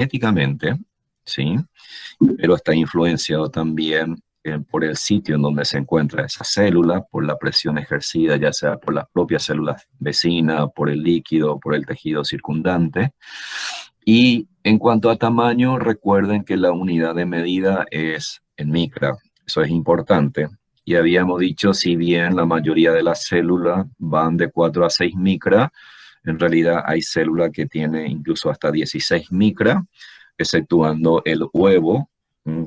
genéticamente, ¿sí? Pero está influenciado también por el sitio en donde se encuentra esa célula, por la presión ejercida, ya sea por las propias células vecinas, por el líquido, por el tejido circundante. Y en cuanto a tamaño, recuerden que la unidad de medida es en micra. Eso es importante. Y habíamos dicho, si bien la mayoría de las células van de 4 a 6 micra, en realidad hay células que tienen incluso hasta 16 micra, exceptuando el huevo,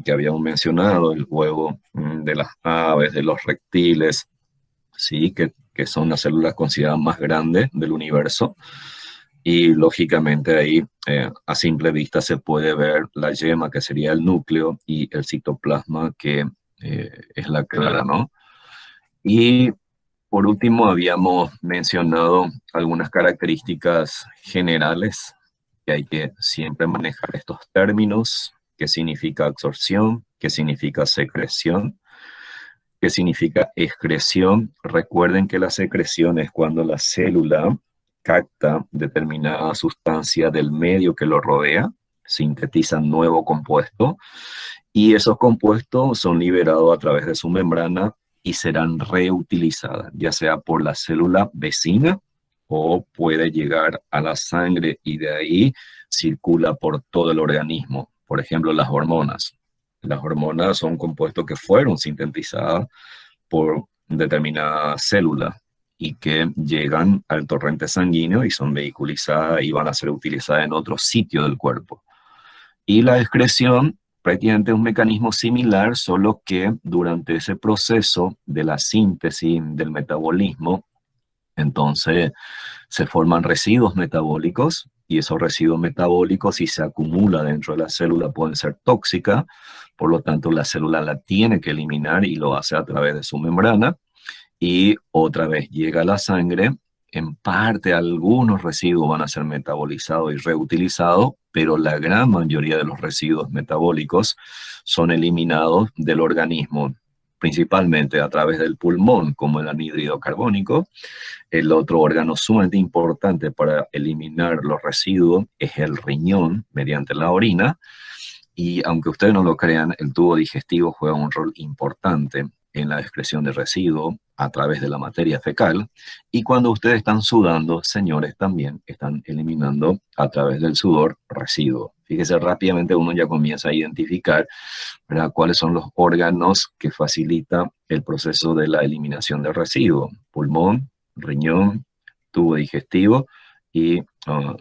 que habíamos mencionado, el huevo de las aves, de los reptiles, ¿sí? Que son las células consideradas más grandes del universo. Y lógicamente ahí a simple vista se puede ver la yema, que sería el núcleo, y el citoplasma, que es la clara, ¿no? Y por último habíamos mencionado algunas características generales que hay que siempre manejar estos términos: qué significa absorción, qué significa secreción, qué significa excreción. Recuerden que la secreción es cuando la célula capta determinada sustancia del medio que lo rodea, sintetiza nuevo compuesto, y esos compuestos son liberados a través de su membrana y serán reutilizadas, ya sea por la célula vecina o puede llegar a la sangre y de ahí circula por todo el organismo. Por ejemplo, las hormonas. Las hormonas son compuestos que fueron sintetizados por determinada célula y que llegan al torrente sanguíneo y son vehiculizadas y van a ser utilizadas en otro sitio del cuerpo. Y la excreción prácticamente es un mecanismo similar, solo que durante ese proceso de la síntesis del metabolismo, entonces se forman residuos metabólicos y esos residuos metabólicos, si se acumula dentro de la célula, pueden ser tóxicas. Por lo tanto, la célula la tiene que eliminar y lo hace a través de su membrana y otra vez llega a la sangre. En parte, algunos residuos van a ser metabolizados y reutilizados, pero la gran mayoría de los residuos metabólicos son eliminados del organismo, principalmente a través del pulmón, como el anhídrido carbónico. El otro órgano sumamente importante para eliminar los residuos es el riñón, mediante la orina. Y aunque ustedes no lo crean, el tubo digestivo juega un rol importante en la excreción de residuos a través de la materia fecal. Y cuando ustedes están sudando, señores, también están eliminando a través del sudor residuos. Fíjese, rápidamente uno ya comienza a identificar, ¿verdad?, cuáles son los órganos que facilitan el proceso de la eliminación de residuos: pulmón, riñón, tubo digestivo y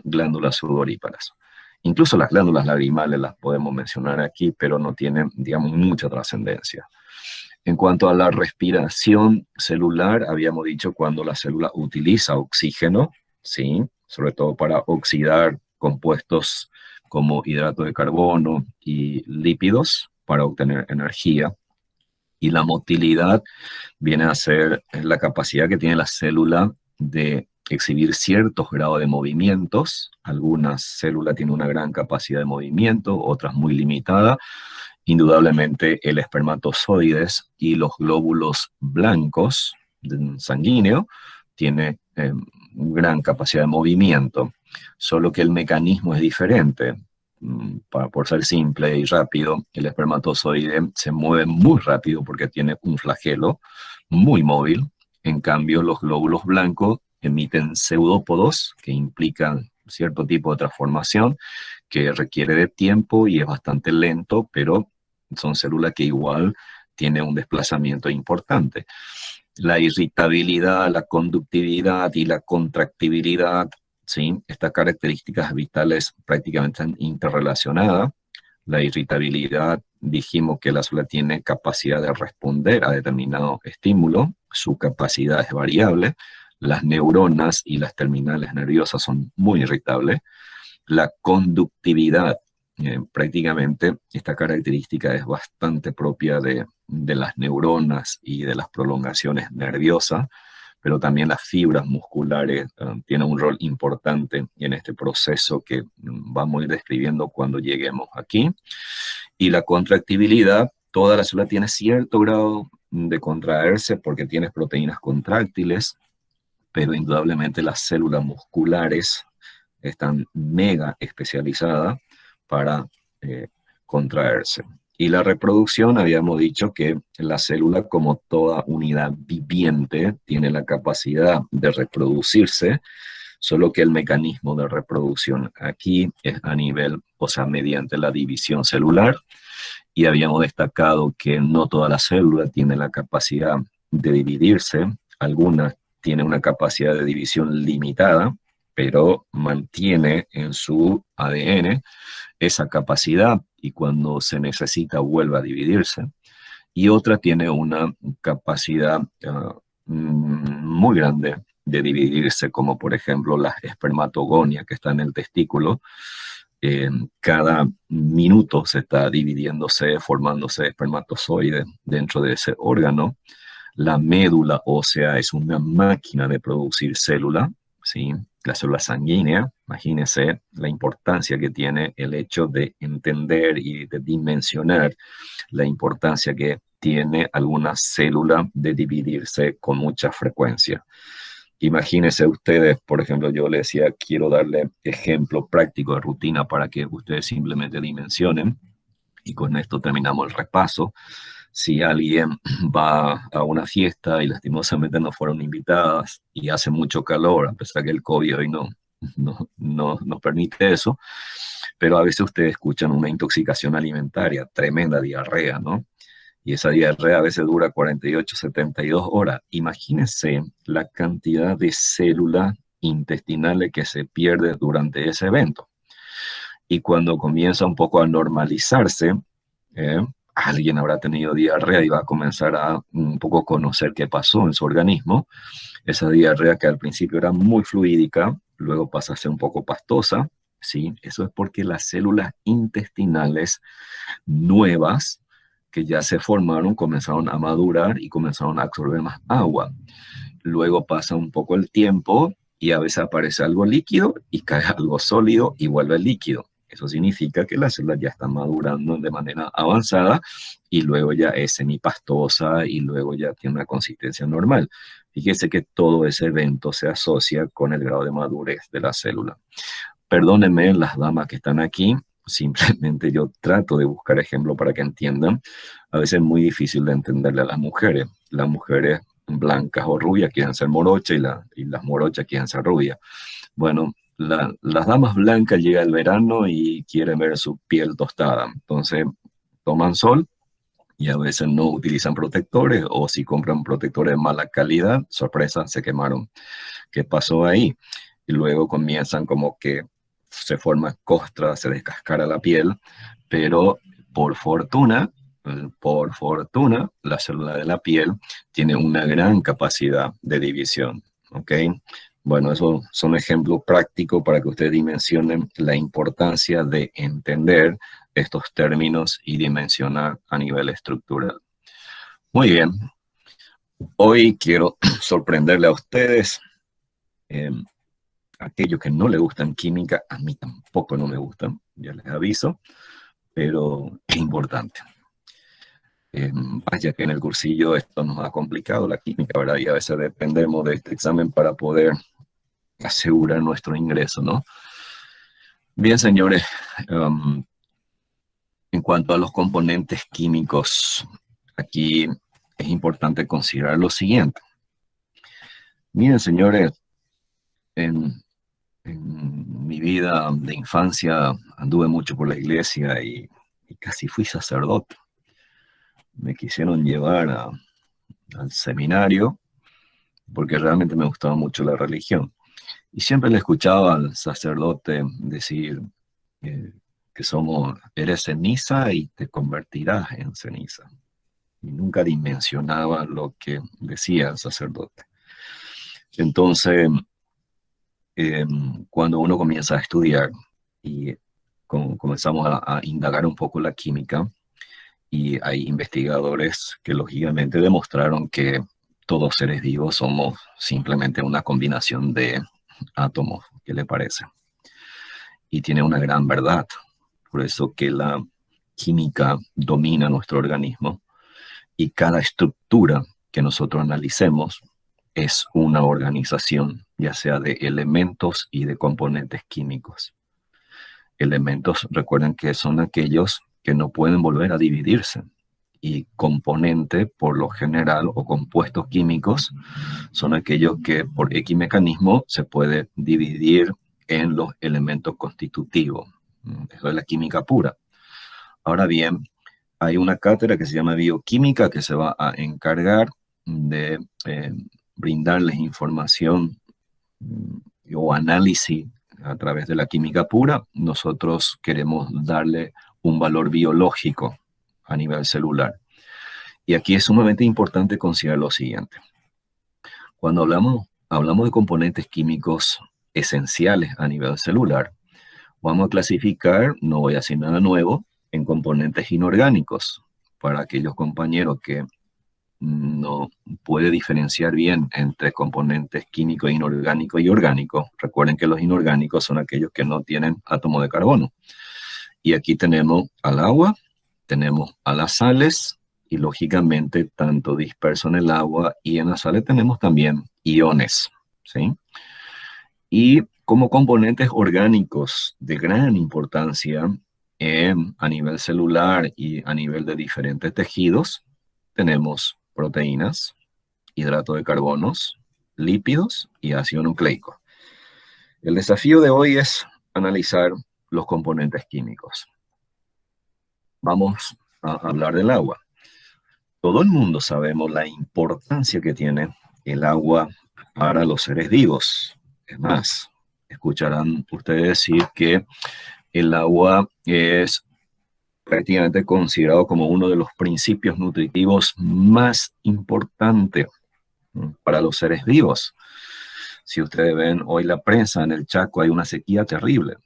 glándulas sudoríparas. Incluso las glándulas lagrimales las podemos mencionar aquí, pero no tienen, digamos, mucha trascendencia. En cuanto a la respiración celular, habíamos dicho cuando la célula utiliza oxígeno, ¿sí?, sobre todo para oxidar compuestos como hidrato de carbono y lípidos para obtener energía. Y la motilidad viene a ser la capacidad que tiene la célula de exhibir ciertos grados de movimientos. Algunas células tienen una gran capacidad de movimiento, otras muy limitada. Indudablemente el espermatozoides y los glóbulos blancos sanguíneos tienen gran capacidad de movimiento, solo que el mecanismo es diferente. Por ser simple y rápido, el espermatozoide se mueve muy rápido porque tiene un flagelo muy móvil. En cambio, los glóbulos blancos emiten pseudópodos que implican cierto tipo de transformación que requiere de tiempo y es bastante lento, pero son células que igual tienen un desplazamiento importante. La irritabilidad, la conductividad y la contractibilidad, ¿sí?, estas características vitales prácticamente están interrelacionadas. La irritabilidad, dijimos que la célula tiene capacidad de responder a determinado estímulo, su capacidad es variable. Las neuronas y las terminales nerviosas son muy irritables. La conductividad, prácticamente esta característica es bastante propia de las neuronas y de las prolongaciones nerviosas, pero también las fibras musculares tienen un rol importante en este proceso que vamos a ir describiendo cuando lleguemos aquí. Y la contractibilidad, toda la célula tiene cierto grado de contraerse porque tiene proteínas contráctiles, pero indudablemente las células musculares están mega especializadas para contraerse. Y la reproducción, habíamos dicho que la célula, como toda unidad viviente, tiene la capacidad de reproducirse, solo que el mecanismo de reproducción aquí es a nivel, o sea, mediante la división celular, y habíamos destacado que no toda la célula tiene la capacidad de dividirse, algunas tienen una capacidad de división limitada, pero mantiene en su ADN esa capacidad y cuando se necesita vuelve a dividirse. Y otra tiene una capacidad muy grande de dividirse, como por ejemplo la espermatogonia que está en el testículo. Cada minuto se está dividiéndose, formándose espermatozoides dentro de ese órgano. La médula ósea es una máquina de producir célula, ¿sí? La célula sanguínea, imagínense la importancia que tiene el hecho de entender y de dimensionar la importancia que tiene alguna célula de dividirse con mucha frecuencia. Imagínense ustedes, por ejemplo, yo les decía, quiero darle ejemplo práctico de rutina para que ustedes simplemente dimensionen, y con esto terminamos el repaso. Si alguien va a una fiesta y lastimosamente no fueron invitadas y hace mucho calor, a pesar que el COVID hoy no nos permite eso, pero a veces ustedes escuchan una intoxicación alimentaria, tremenda diarrea, ¿no? Y esa diarrea a veces dura 48, 72 horas. Imagínense la cantidad de células intestinales que se pierde durante ese evento. Y cuando comienza un poco a normalizarse, alguien habrá tenido diarrea y va a comenzar a un poco conocer qué pasó en su organismo. Esa diarrea que al principio era muy fluídica, luego pasa a ser un poco pastosa, ¿sí? Eso es porque las células intestinales nuevas que ya se formaron comenzaron a madurar y comenzaron a absorber más agua. Luego pasa un poco el tiempo y a veces aparece algo líquido y cae algo sólido y vuelve líquido. Eso significa que las células ya están madurando de manera avanzada y luego ya es semipastosa y luego ya tiene una consistencia normal. Fíjese que todo ese evento se asocia con el grado de madurez de la célula. Perdónenme las damas que están aquí, simplemente yo trato de buscar ejemplos para que entiendan. A veces es muy difícil de entenderle a las mujeres. Las mujeres blancas o rubias quieren ser morochas y las morochas quieren ser rubias. Bueno, las damas blancas llega el verano y quieren ver su piel tostada. Entonces toman sol y a veces no utilizan protectores o si compran protectores de mala calidad, sorpresa, se quemaron. ¿Qué pasó ahí? Y luego comienzan como que se forma costra, se descascara la piel, pero por fortuna, la célula de la piel tiene una gran capacidad de división, ¿ok? Bueno, esos son ejemplos prácticos para que ustedes dimensionen la importancia de entender estos términos y dimensionar a nivel estructural. Muy bien, hoy quiero sorprenderle a ustedes. Aquellos que no le gustan química, a mí tampoco no me gustan, ya les aviso, pero es importante. Vaya que en el cursillo esto nos ha complicado la química, ¿verdad? Y a veces dependemos de este examen para poder asegurar nuestro ingreso, ¿no? Bien, señores, en cuanto a los componentes químicos, aquí es importante considerar lo siguiente. Miren, señores, en mi vida de infancia anduve mucho por la iglesia y casi fui sacerdote. Me quisieron llevar al seminario porque realmente me gustaba mucho la religión. Y siempre le escuchaba al sacerdote decir que eres ceniza y te convertirás en ceniza. Y nunca dimensionaba lo que decía el sacerdote. Entonces, cuando uno comienza a estudiar y comenzamos a indagar un poco la química, y hay investigadores que lógicamente demostraron que todos seres vivos somos simplemente una combinación de átomos. ¿Qué le parece? Y tiene una gran verdad. Por eso que la química domina nuestro organismo y cada estructura que nosotros analicemos es una organización, ya sea de elementos y de componentes químicos. Elementos, recuerden que son aquellos que no pueden volver a dividirse. Y componente, por lo general, o compuestos químicos, son aquellos que por X mecanismo se puede dividir en los elementos constitutivos. Eso es la química pura. Ahora bien, hay una cátedra que se llama bioquímica que se va a encargar de brindarles información o análisis a través de la química pura. Nosotros queremos darle un valor biológico a nivel celular. Y aquí es sumamente importante considerar lo siguiente. Cuando hablamos de componentes químicos esenciales a nivel celular, vamos a clasificar, no voy a decir nada nuevo, en componentes inorgánicos. Para aquellos compañeros que no puede diferenciar bien entre componentes químicos inorgánicos y orgánicos. Recuerden que los inorgánicos son aquellos que no tienen átomo de carbono. Y aquí tenemos al agua, tenemos a las sales y lógicamente tanto disperso en el agua y en las sales tenemos también iones, ¿sí? Y como componentes orgánicos de gran importancia a nivel celular y a nivel de diferentes tejidos, tenemos proteínas, hidrato de carbonos, lípidos y ácido nucleico. El desafío de hoy es analizar los componentes químicos. Vamos a hablar del agua. Todo el mundo sabemos la importancia que tiene el agua para los seres vivos. Es más, escucharán ustedes decir que el agua es prácticamente considerado como uno de los principios nutritivos más importantes para los seres vivos. Si ustedes ven hoy la prensa en el Chaco, hay una sequía terrible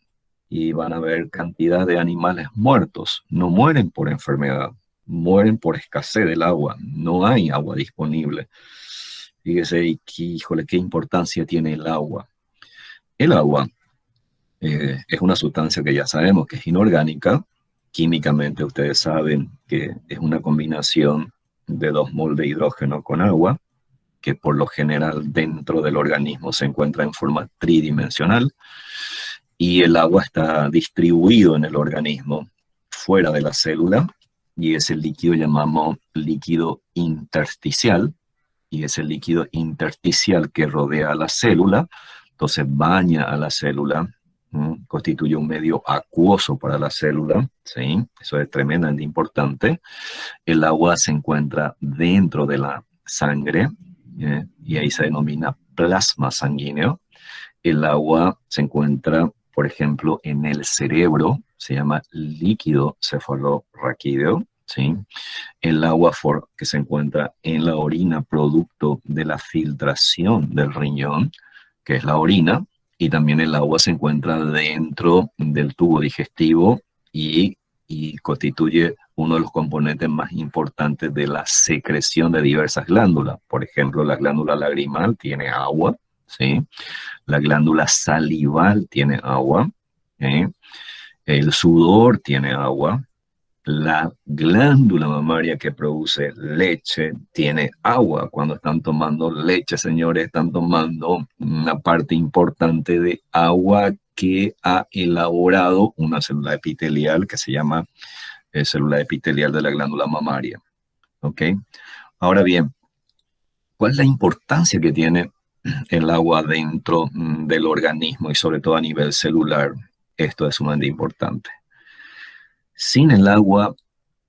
y van a ver cantidad de animales muertos. No mueren por enfermedad, mueren por escasez del agua. No hay agua disponible. Fíjese, híjole, qué importancia tiene el agua. El agua es una sustancia que ya sabemos que es inorgánica. Químicamente ustedes saben que es una combinación de 2 moles de hidrógeno con agua, que por lo general dentro del organismo se encuentra en forma tridimensional, y el agua está distribuido en el organismo fuera de la célula, y ese líquido llamamos líquido intersticial, y ese líquido intersticial que rodea a la célula, entonces baña a la célula, constituye un medio acuoso para la célula, ¿sí? Eso es tremendamente importante. El agua se encuentra dentro de la sangre, y ahí se denomina plasma sanguíneo. El agua se encuentra, por ejemplo, en el cerebro, se llama líquido cefalorraquídeo, ¿sí? El agua que se encuentra en la orina, producto de la filtración del riñón, que es la orina, y también el agua se encuentra dentro del tubo digestivo y constituye uno de los componentes más importantes de la secreción de diversas glándulas. Por ejemplo, la glándula lagrimal tiene agua, ¿sí? La glándula salival tiene agua, ¿sí? El sudor tiene agua. La glándula mamaria que produce leche tiene agua. Cuando están tomando leche, señores, están tomando una parte importante de agua que ha elaborado una célula epitelial que se llama célula epitelial de la glándula mamaria. ¿Ok? Ahora bien, ¿cuál es la importancia que tiene el agua dentro del organismo y sobre todo a nivel celular? Esto es sumamente importante. Sin el agua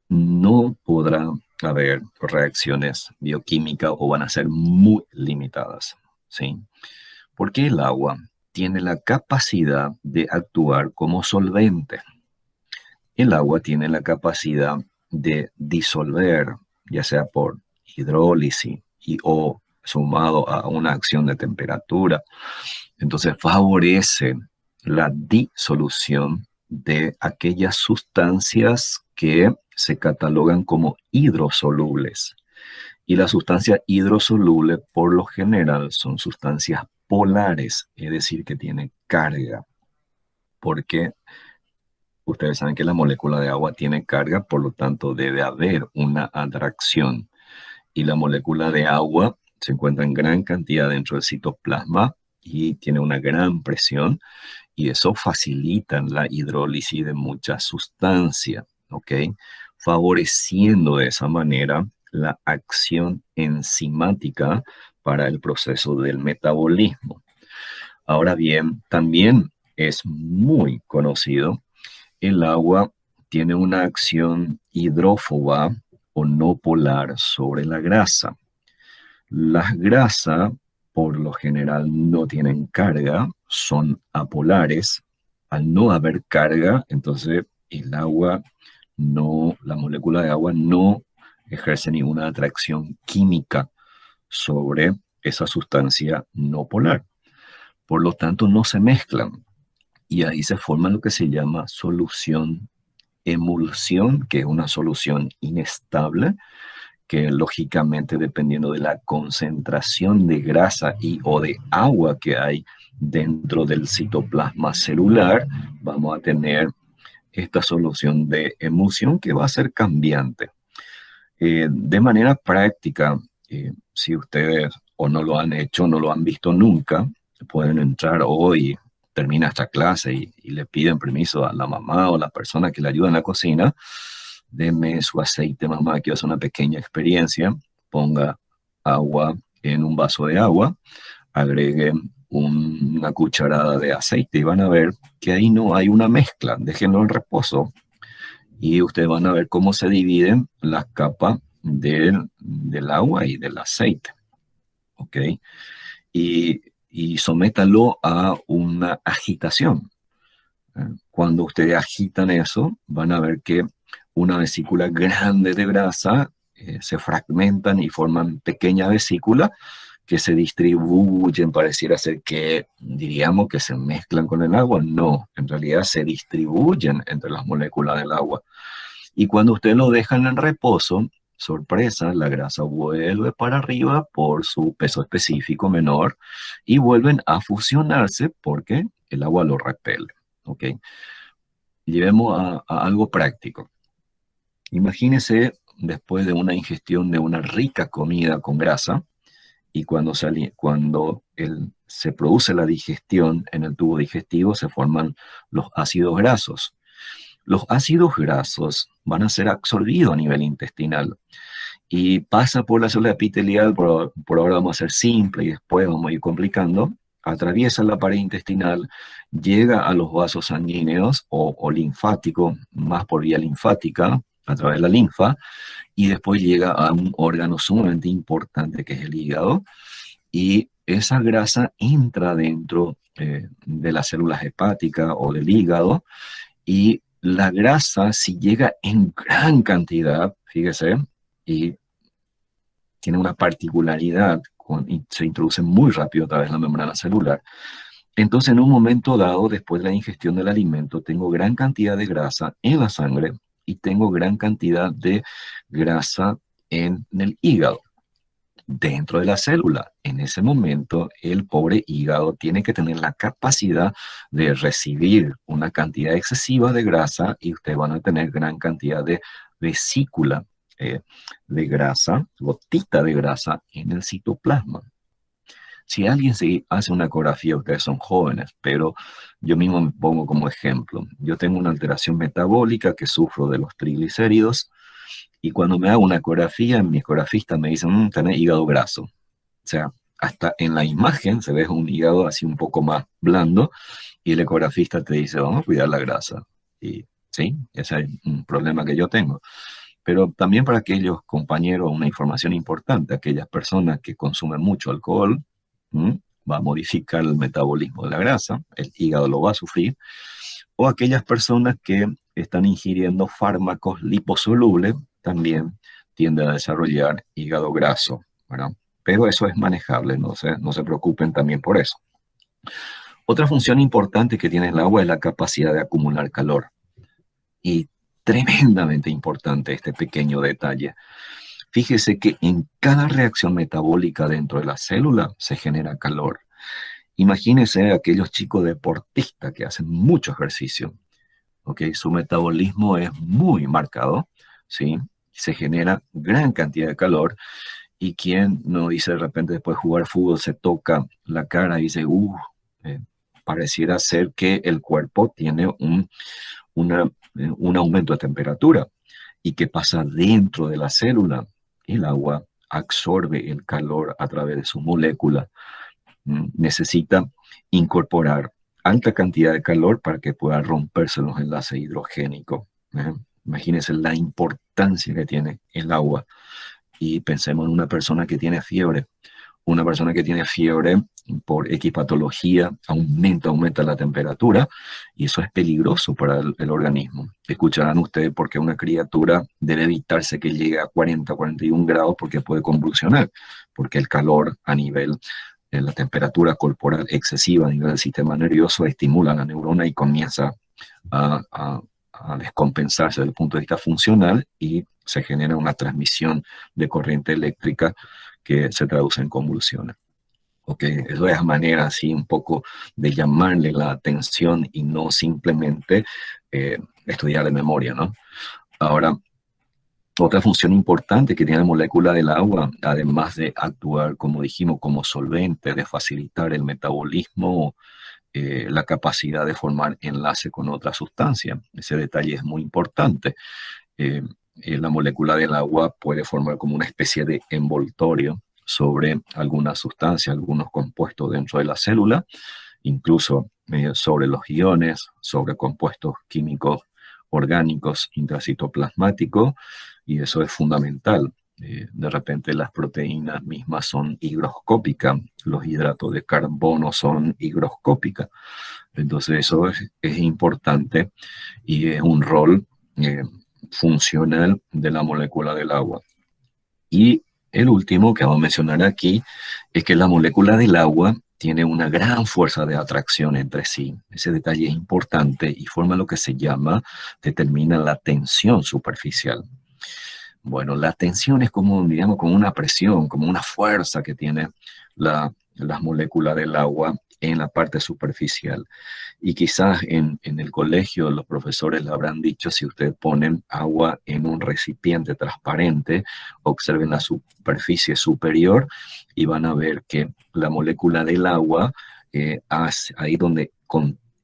no podrá haber reacciones bioquímicas o van a ser muy limitadas, ¿sí? Porque el agua tiene la capacidad de actuar como solvente. El agua tiene la capacidad de disolver, ya sea por hidrólisis o sumado a una acción de temperatura. Entonces favorece la disolución de aquellas sustancias que se catalogan como hidrosolubles. Y las sustancias hidrosolubles por lo general son sustancias polares, es decir, que tienen carga, porque ustedes saben que la molécula de agua tiene carga, por lo tanto debe haber una atracción. Y la molécula de agua se encuentra en gran cantidad dentro del citoplasma y tiene una gran presión. y eso facilita la hidrólisis de muchas sustancias, ¿ok? Favoreciendo de esa manera la acción enzimática para el proceso del metabolismo. Ahora bien, también es muy conocido, el agua tiene una acción hidrófoba o no polar sobre la grasa. Las grasas, por lo general, no tienen carga, son apolares. Al no haber carga, entonces el agua no, la molécula de agua no ejerce ninguna atracción química sobre esa sustancia no polar. Por lo tanto, no se mezclan y ahí se forma lo que se llama solución emulsión, que es una solución inestable, que lógicamente dependiendo de la concentración de grasa y o de agua que hay dentro del citoplasma celular, vamos a tener esta solución de emulsión que va a ser cambiante. De manera práctica, si ustedes o no lo han hecho, no lo han visto nunca, pueden entrar hoy, termina esta clase y le piden permiso a la mamá o la persona que le ayuda en la cocina. Deme su aceite, mamá, quiero hacer una pequeña experiencia. Ponga agua en un vaso de agua, agregue una cucharada de aceite y van a ver que ahí no hay una mezcla. Déjenlo en reposo y ustedes van a ver cómo se dividen las capas del agua y del aceite. ¿Ok? Y sométalo a una agitación. Cuando ustedes agitan eso, van a ver que una vesícula grande de grasa se fragmentan y forman pequeñas vesículas que se distribuyen, pareciera ser que diríamos que se mezclan con el agua. No, en realidad se distribuyen entre las moléculas del agua. Y cuando ustedes lo dejan en reposo, sorpresa, la grasa vuelve para arriba por su peso específico menor y vuelven a fusionarse porque el agua lo repele. ¿Ok? Llevemos a algo práctico. Imagínese después de una ingestión de una rica comida con grasa y se produce la digestión en el tubo digestivo se forman los ácidos grasos. Los ácidos grasos van a ser absorbidos a nivel intestinal y pasa por la célula epitelial, por ahora vamos a ser simple y después vamos a ir complicando, atraviesa la pared intestinal, llega a los vasos sanguíneos o linfáticos, más por vía linfática, a través de la linfa, y después llega a un órgano sumamente importante que es el hígado, y esa grasa entra dentro de las células hepáticas o del hígado, y la grasa, si llega en gran cantidad, fíjese, y tiene una particularidad, y se introduce muy rápido a través de la membrana celular. Entonces, en un momento dado, después de la ingestión del alimento, tengo gran cantidad de grasa en la sangre y tengo gran cantidad de grasa en el hígado, dentro de la célula. En ese momento, el pobre hígado tiene que tener la capacidad de recibir una cantidad excesiva de grasa y ustedes van a tener gran cantidad de vesícula de grasa, gotita de grasa en el citoplasma. Si alguien se hace una ecografía, ustedes son jóvenes, pero yo mismo me pongo como ejemplo. Yo tengo una alteración metabólica que sufro de los triglicéridos y cuando me hago una ecografía, mi ecografista me dice, tenés hígado graso. O sea, hasta en la imagen se ve un hígado así un poco más blando y el ecografista te dice, vamos a cuidar la grasa. Y sí, ese es un problema que yo tengo. Pero también para aquellos compañeros, una información importante, aquellas personas que consumen mucho alcohol, va a modificar el metabolismo de la grasa, el hígado lo va a sufrir, o aquellas personas que están ingiriendo fármacos liposolubles, también tienden a desarrollar hígado graso, ¿verdad? Pero eso es manejable, no se preocupen también por eso. Otra función importante que tiene el agua es la capacidad de acumular calor. Y tremendamente importante este pequeño detalle. Fíjese que en cada reacción metabólica dentro de la célula se genera calor. Imagínense aquellos chicos deportistas que hacen mucho ejercicio. ¿Okay? Su metabolismo es muy marcado, ¿sí? Se genera gran cantidad de calor y quien no dice de repente después de jugar fútbol se toca la cara y dice, pareciera ser que el cuerpo tiene un aumento de temperatura. ¿Y qué pasa dentro de la célula? El agua absorbe el calor a través de su molécula. Necesita incorporar alta cantidad de calor para que pueda romperse los enlaces hidrogénicos. Imagínense la importancia que tiene el agua. Y pensemos en una persona que tiene fiebre. Una persona que tiene fiebre por equipatología aumenta la temperatura y eso es peligroso para el organismo. Escucharán ustedes por qué una criatura debe evitarse que llegue a 40, 41 grados porque puede convulsionar, porque el calor a nivel la temperatura corporal excesiva a nivel del sistema nervioso estimula a la neurona y comienza a descompensarse desde el punto de vista funcional y se genera una transmisión de corriente eléctrica que se traduce en convulsiones. Ok, eso es manera así un poco de llamarle la atención y no simplemente estudiar de memoria, ¿no? Ahora, otra función importante que tiene la molécula del agua, además de actuar, como dijimos, como solvente, de facilitar el metabolismo, la capacidad de formar enlace con otra sustancia. Ese detalle es muy importante. La molécula del agua puede formar como una especie de envoltorio sobre alguna sustancia, algunos compuestos dentro de la célula, incluso sobre los iones, sobre compuestos químicos orgánicos intracitoplasmáticos, y eso es fundamental. De repente las proteínas mismas son higroscópicas, los hidratos de carbono son higroscópicas. Entonces eso es importante y es un rol funcional de la molécula del agua. Y el último que vamos a mencionar aquí es que la molécula del agua tiene una gran fuerza de atracción entre sí. Ese detalle es importante y forma lo que se llama, determina la tensión superficial. Bueno, la tensión es como, digamos, como una presión, como una fuerza que tiene las moléculas del agua en la parte superficial. Y quizás en el colegio los profesores le habrán dicho, si ustedes ponen agua en un recipiente transparente, observen la superficie superior y van a ver que la molécula del agua, ahí donde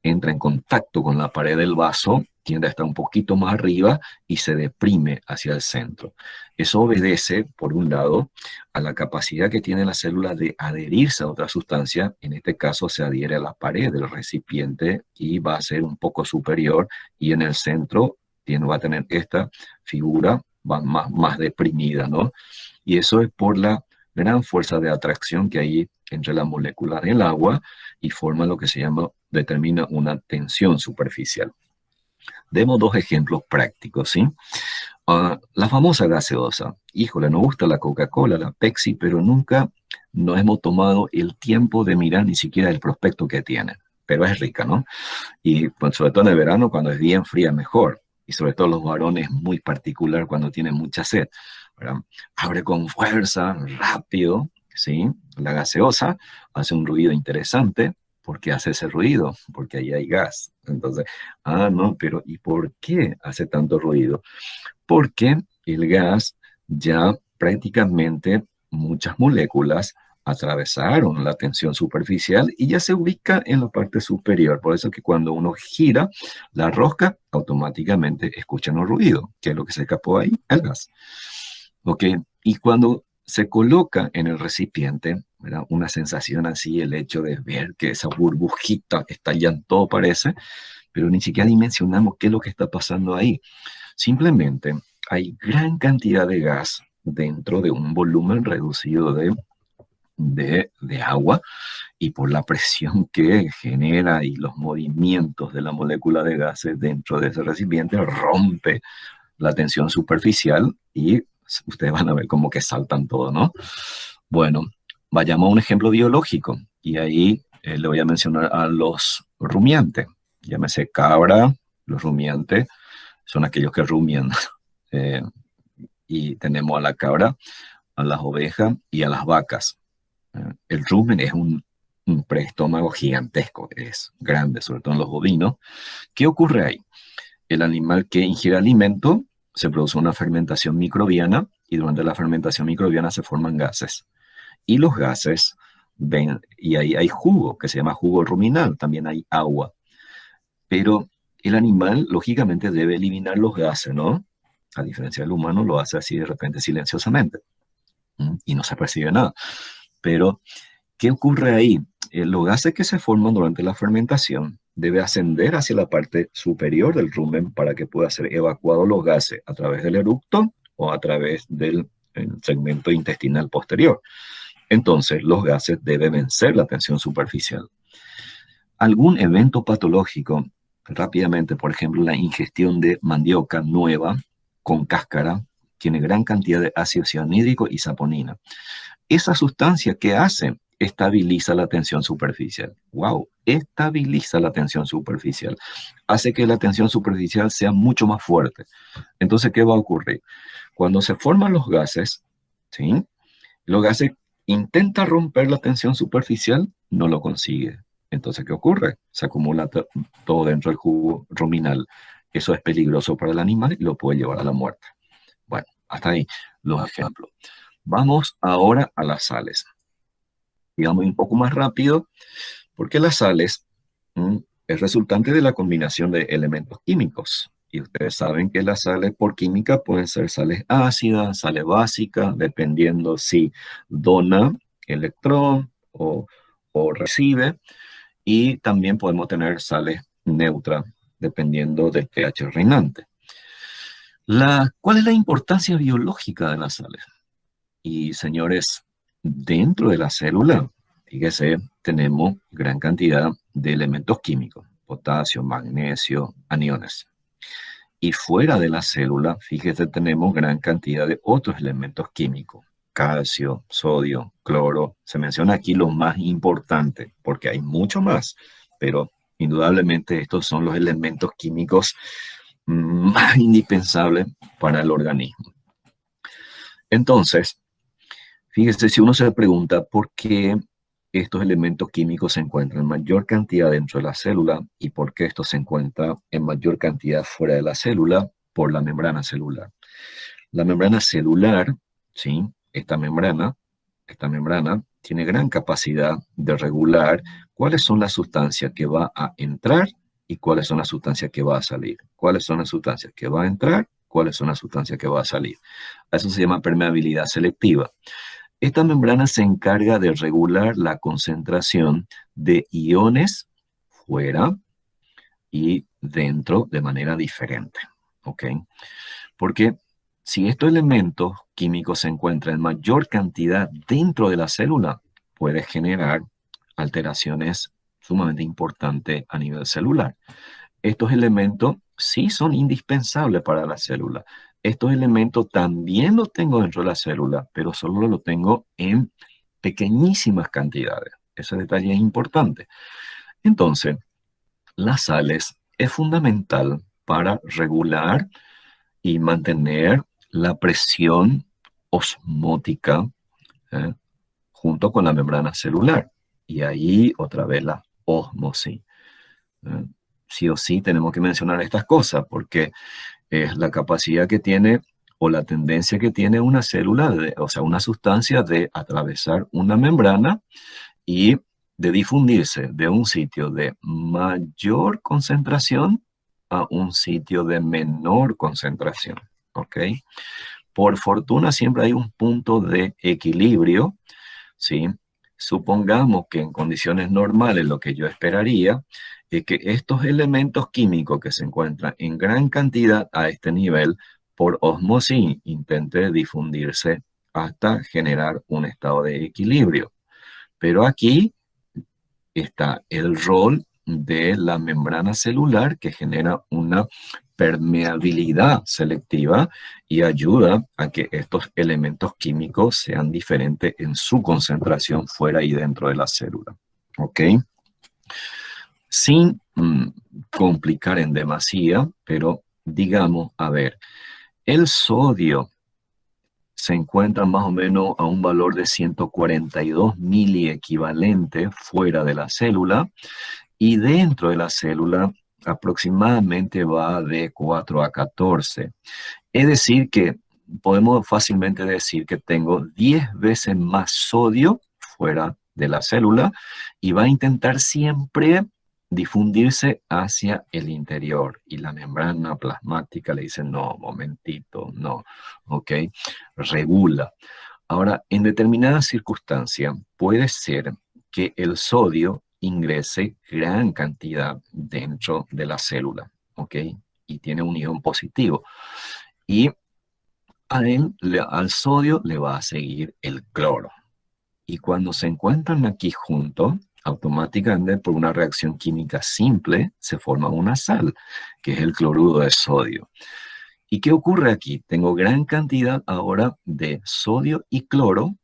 entra en contacto con la pared del vaso, tiende a estar un poquito más arriba y se deprime hacia el centro. Eso obedece, por un lado, a la capacidad que tiene la célula de adherirse a otra sustancia. En este caso se adhiere a la pared del recipiente y va a ser un poco superior, y en el centro va a tener esta figura más deprimida, ¿no? Y eso es por la gran fuerza de atracción que hay entre las moléculas del agua y forma lo que se llama, determina una tensión superficial. Demos dos ejemplos prácticos, ¿sí? La famosa gaseosa. Híjole, nos gusta la Coca-Cola, la Pepsi, pero nunca nos hemos tomado el tiempo de mirar ni siquiera el prospecto que tiene. Pero es rica, ¿no? Y pues, sobre todo en el verano, cuando es bien fría, mejor. Y sobre todo los varones, muy particular cuando tienen mucha sed, ¿verdad? Abre con fuerza, rápido, ¿sí? La gaseosa hace un ruido interesante. ¿Por qué hace ese ruido? Porque ahí hay gas. Entonces, no, pero ¿y por qué hace tanto ruido? Porque el gas ya prácticamente muchas moléculas atravesaron la tensión superficial y ya se ubica en la parte superior. Por eso que cuando uno gira la rosca, automáticamente escuchan los ruidos. ¿Qué es lo que se escapó ahí? El gas. ¿Ok? Y cuando se coloca en el recipiente, ¿verdad? Una sensación así, el hecho de ver que esa burbujita estalla en todo parece, pero ni siquiera dimensionamos qué es lo que está pasando ahí. Simplemente hay gran cantidad de gas dentro de un volumen reducido de agua, y por la presión que genera y los movimientos de la molécula de gases dentro de ese recipiente, rompe la tensión superficial y ustedes van a ver como que saltan todo, ¿no? Bueno, vayamos a un ejemplo biológico y ahí le voy a mencionar a los rumiantes. Llámese cabra, los rumiantes son aquellos que rumian. Y tenemos a la cabra, a las ovejas y a las vacas. El rumen es un preestómago gigantesco, es grande, sobre todo en los bovinos. ¿Qué ocurre ahí? El animal que ingiere alimento se produce una fermentación microbiana y durante la fermentación microbiana se forman gases. Y los gases y ahí hay jugo, que se llama jugo ruminal, también hay agua. Pero el animal, lógicamente, debe eliminar los gases, ¿no? A diferencia del humano, lo hace así de repente silenciosamente. Y no se percibe nada. Pero, ¿qué ocurre ahí? Los gases que se forman durante la fermentación debe ascender hacia la parte superior del rumen para que pueda ser evacuado los gases a través del eructo o a través del segmento intestinal posterior. Entonces, los gases deben vencer la tensión superficial. Algún evento patológico, rápidamente, por ejemplo, la ingestión de mandioca nueva con cáscara, tiene gran cantidad de ácido cianhídrico y saponina. Esa sustancia, ¿qué hace? Estabiliza la tensión superficial. ¡Wow! Estabiliza la tensión superficial. Hace que la tensión superficial sea mucho más fuerte. Entonces, ¿qué va a ocurrir? Cuando se forman los gases, ¿sí? Los gases intenta romper la tensión superficial, no lo consigue. Entonces, ¿qué ocurre? Se acumula todo dentro del jugo ruminal. Eso es peligroso para el animal y lo puede llevar a la muerte. Bueno, hasta ahí los ejemplos. Vamos ahora a las sales. Digamos un poco más rápido, porque las sales es resultante de la combinación de elementos químicos. Y ustedes saben que las sales por química pueden ser sales ácidas, sales básicas, dependiendo si dona electrón o recibe. Y también podemos tener sales neutras, dependiendo del pH reinante. ¿Cuál es la importancia biológica de las sales? Y señores, dentro de la célula, fíjese, tenemos gran cantidad de elementos químicos, potasio, magnesio, aniones. Y fuera de la célula, fíjese, tenemos gran cantidad de otros elementos químicos, calcio, sodio, cloro. Se menciona aquí lo más importante, porque hay mucho más, pero indudablemente estos son los elementos químicos más indispensables para el organismo. Entonces, fíjese, si uno se pregunta por qué estos elementos químicos se encuentran en mayor cantidad dentro de la célula y por qué esto se encuentra en mayor cantidad fuera de la célula, por la membrana celular. La membrana celular, ¿sí? Esta membrana tiene gran capacidad de regular cuáles son las sustancias que va a entrar y cuáles son las sustancias que va a salir. Cuáles son las sustancias que va a entrar, cuáles son las sustancias que va a salir. Eso se llama permeabilidad selectiva. Esta membrana se encarga de regular la concentración de iones fuera y dentro de manera diferente. ¿Ok? Porque si estos elementos químicos se encuentran en mayor cantidad dentro de la célula, puede generar alteraciones sumamente importantes a nivel celular. Estos elementos sí son indispensables para la célula. Estos elementos también los tengo dentro de la célula, pero solo los tengo en pequeñísimas cantidades. Ese detalle es importante. Entonces, las sales es fundamental para regular y mantener la presión osmótica junto con la membrana celular. Y ahí otra vez la ósmosis. Sí o sí tenemos que mencionar estas cosas porque es la capacidad que tiene o la tendencia que tiene una célula, o sea, una sustancia de atravesar una membrana y de difundirse de un sitio de mayor concentración a un sitio de menor concentración, ¿ok? Por fortuna siempre hay un punto de equilibrio, ¿sí? Supongamos que en condiciones normales lo que yo esperaría es que estos elementos químicos que se encuentran en gran cantidad a este nivel, por ósmosis, intenten difundirse hasta generar un estado de equilibrio. Pero aquí está el rol de la membrana celular que genera una permeabilidad selectiva y ayuda a que estos elementos químicos sean diferentes en su concentración fuera y dentro de la célula. ¿Ok? Sin complicar en demasía, pero digamos, a ver, el sodio se encuentra más o menos a un valor de 142 miliequivalente fuera de la célula y dentro de la célula aproximadamente va de 4 a 14. Es decir que podemos fácilmente decir que tengo 10 veces más sodio fuera de la célula y va a intentar siempre difundirse hacia el interior. Y la membrana plasmática le dice, no, momentito, no, ¿ok? Regula. Ahora, en determinadas circunstancias puede ser que el sodio ingrese gran cantidad dentro de la célula, ¿ok? Y tiene un ion positivo. Y al sodio le va a seguir el cloro. Y cuando se encuentran aquí juntos, automáticamente por una reacción química simple se forma una sal, que es el cloruro de sodio. ¿Y qué ocurre aquí? Tengo gran cantidad ahora de sodio y cloro,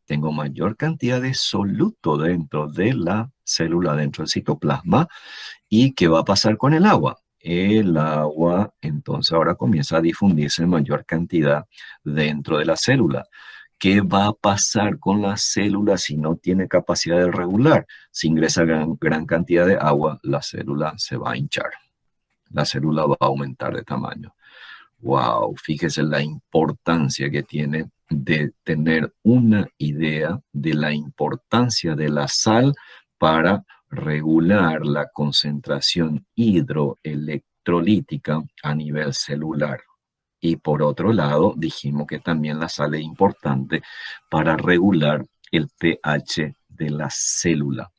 tengo mayor cantidad de soluto dentro de la célula, dentro del citoplasma. ¿Y qué va a pasar con el agua? El agua entonces ahora comienza a difundirse en mayor cantidad dentro de la célula. ¿Qué va a pasar con la célula si no tiene capacidad de regular? Si ingresa gran cantidad de agua, la célula se va a hinchar. La célula va a aumentar de tamaño. Wow, fíjese la importancia que tiene de tener una idea de la importancia de la sal para regular la concentración hidroelectrolítica a nivel celular. Y por otro lado, dijimos que también la sal es importante para regular el pH de la célula.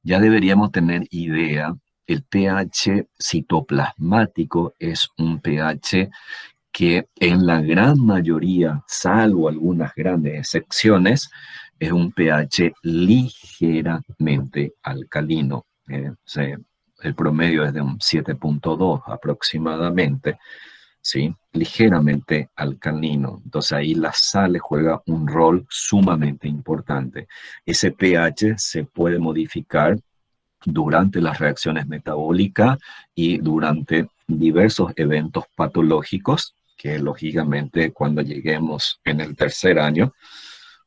Ya deberíamos tener idea, el pH citoplasmático es un pH que en la gran mayoría, salvo algunas grandes excepciones, es un pH ligeramente alcalino. El promedio es de un 7.2 aproximadamente, ¿sí? Ligeramente alcalino. Entonces ahí la sal juega un rol sumamente importante. Ese pH se puede modificar durante las reacciones metabólicas y durante diversos eventos patológicos que lógicamente cuando lleguemos en el tercer año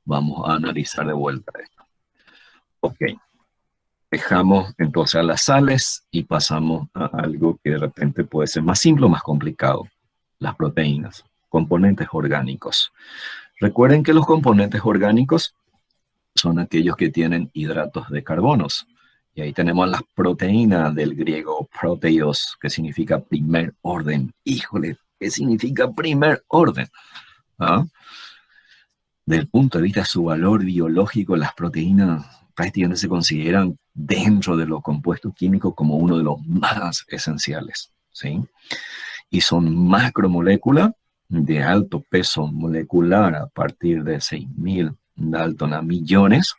vamos a analizar de vuelta esto. Ok, dejamos entonces a las sales y pasamos a algo que de repente puede ser más simple o más complicado, las proteínas, componentes orgánicos. Recuerden que los componentes orgánicos son aquellos que tienen hidratos de carbonos. Y ahí tenemos las proteínas del griego proteios, que significa primer orden. Híjole, ¿qué significa primer orden? ¿Ah? Desde el punto de vista de su valor biológico, las proteínas prácticamente se consideran dentro de los compuestos químicos como uno de los más esenciales, ¿sí? Y son macromoléculas de alto peso molecular a partir de 6.000 Dalton a millones.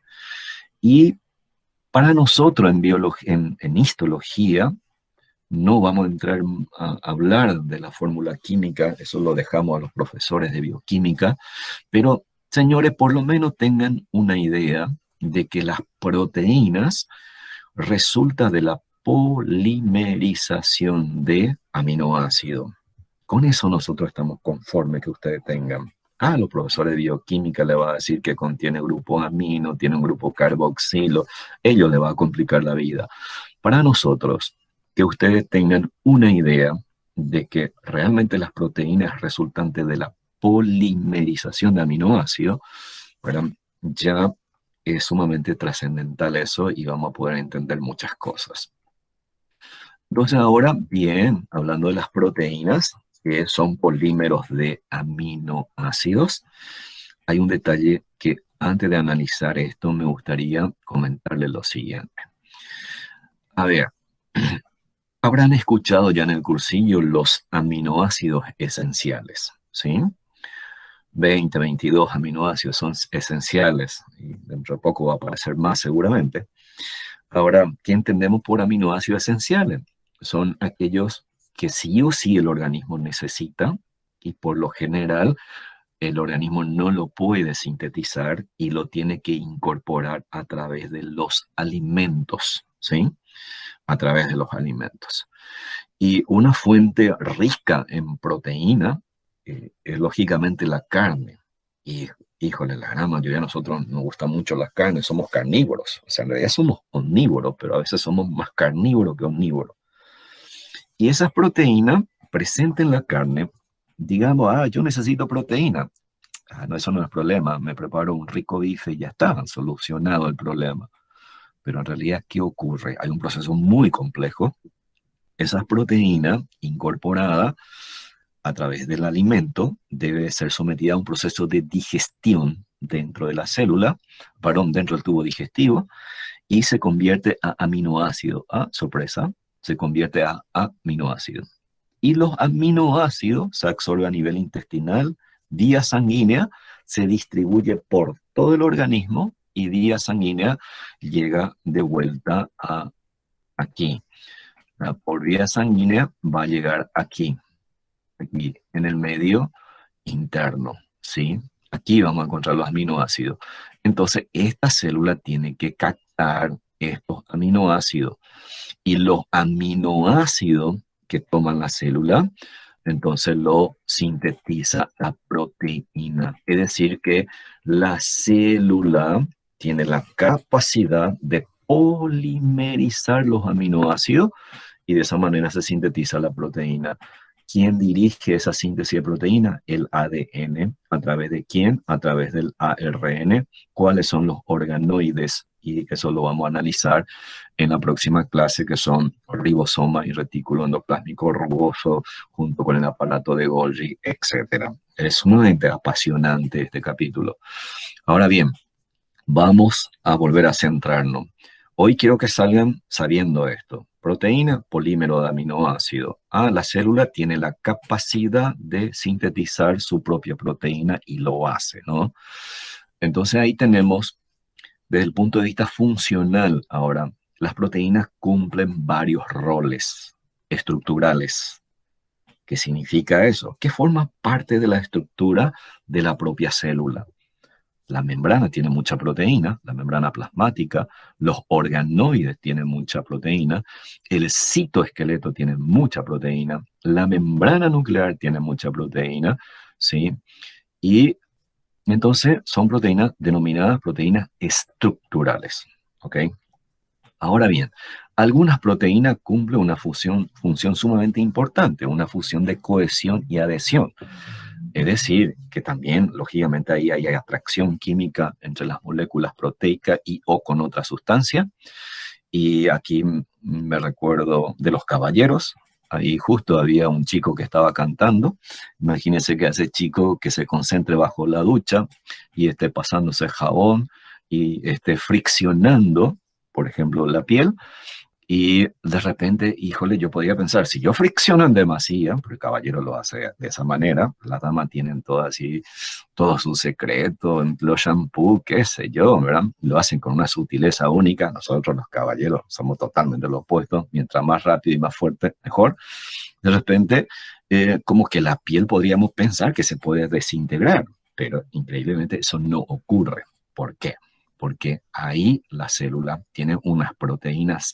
Y para nosotros en histología, no vamos a entrar a hablar de la fórmula química, eso lo dejamos a los profesores de bioquímica, pero señores, por lo menos tengan una idea de que las proteínas resultan de la polimerización de aminoácidos. Con eso nosotros estamos conformes que ustedes tengan. Los profesores de bioquímica le va a decir que contiene grupo amino, tiene un grupo carboxilo, ellos le va a complicar la vida. Para nosotros, que ustedes tengan una idea de que realmente las proteínas resultantes de la polimerización de aminoácidos, ¿verdad? Ya es sumamente trascendental eso y vamos a poder entender muchas cosas. Entonces ahora, bien, hablando de las proteínas, que son polímeros de aminoácidos, hay un detalle que antes de analizar esto me gustaría comentarles lo siguiente. A ver, habrán escuchado ya en el cursillo los aminoácidos esenciales, ¿sí? 20, 22 aminoácidos son esenciales y dentro de poco va a aparecer más seguramente. Ahora, ¿qué entendemos por aminoácidos esenciales? Son aquellos que sí o sí el organismo necesita y por lo general el organismo no lo puede sintetizar y lo tiene que incorporar a través de los alimentos, ¿sí? A través de los alimentos. Y una fuente rica en proteína es lógicamente la carne. Y, híjole, la gran mayoría de nosotros nos gusta mucho las carnes, somos carnívoros. O sea, en realidad somos omnívoros, pero a veces somos más carnívoros que omnívoros. Y esas proteínas presentes en la carne, digamos, yo necesito proteína. No, eso no es problema, me preparo un rico bife y ya está, solucionado el problema. Pero en realidad, ¿qué ocurre? Hay un proceso muy complejo. Esa proteína incorporada a través del alimento debe ser sometida a un proceso de digestión dentro de la célula, perdón, dentro del tubo digestivo, y se convierte a aminoácido. Sorpresa, se convierte a aminoácido. Y los aminoácidos se absorben a nivel intestinal, vía sanguínea, se distribuye por todo el organismo y vía sanguínea llega de vuelta a aquí. Por vía sanguínea va a llegar aquí en el medio interno, ¿sí? Aquí vamos a encontrar los aminoácidos. Entonces, esta célula tiene que captar estos aminoácidos y los aminoácidos que toman la célula, entonces lo sintetiza la proteína. Es decir, que la célula tiene la capacidad de polimerizar los aminoácidos y de esa manera se sintetiza la proteína. ¿Quién dirige esa síntesis de proteína? El ADN. ¿A través de quién? A través del ARN. ¿Cuáles son los organoides? Y eso lo vamos a analizar en la próxima clase, que son ribosoma y retículo endoplásmico rugoso, junto con el aparato de Golgi, etc. Es sumamente apasionante este capítulo. Ahora bien, vamos a volver a centrarnos. Hoy quiero que salgan sabiendo esto. Proteína, polímero de aminoácido. La célula tiene la capacidad de sintetizar su propia proteína y lo hace, ¿no? Entonces ahí tenemos, desde el punto de vista funcional, ahora, las proteínas cumplen varios roles estructurales. ¿Qué significa eso? Que forman parte de la estructura de la propia célula. La membrana tiene mucha proteína, la membrana plasmática, los organoides tienen mucha proteína, el citoesqueleto tiene mucha proteína, la membrana nuclear tiene mucha proteína, ¿sí? Y entonces son proteínas denominadas proteínas estructurales, ¿ok? Ahora bien, algunas proteínas cumplen una función sumamente importante, una función de cohesión y adhesión. Es decir, que también, lógicamente, ahí hay atracción química entre las moléculas proteicas y o con otra sustancia. Y aquí me recuerdo de los caballeros. Ahí justo había un chico que estaba cantando. Imagínense que ese chico que se concentre bajo la ducha y esté pasándose jabón y esté friccionando, por ejemplo, la piel. Y de repente, híjole, yo podía pensar, si yo fricciono en demasía, porque el caballero lo hace de esa manera, las damas tienen todo así, todo su secreto, los shampoos, qué sé yo, ¿verdad? Lo hacen con una sutileza única. Nosotros los caballeros somos totalmente los opuestos, mientras más rápido y más fuerte, mejor. De repente, como que la piel podríamos pensar que se puede desintegrar, pero increíblemente eso no ocurre. ¿Por qué? Porque ahí la célula tiene unas proteínas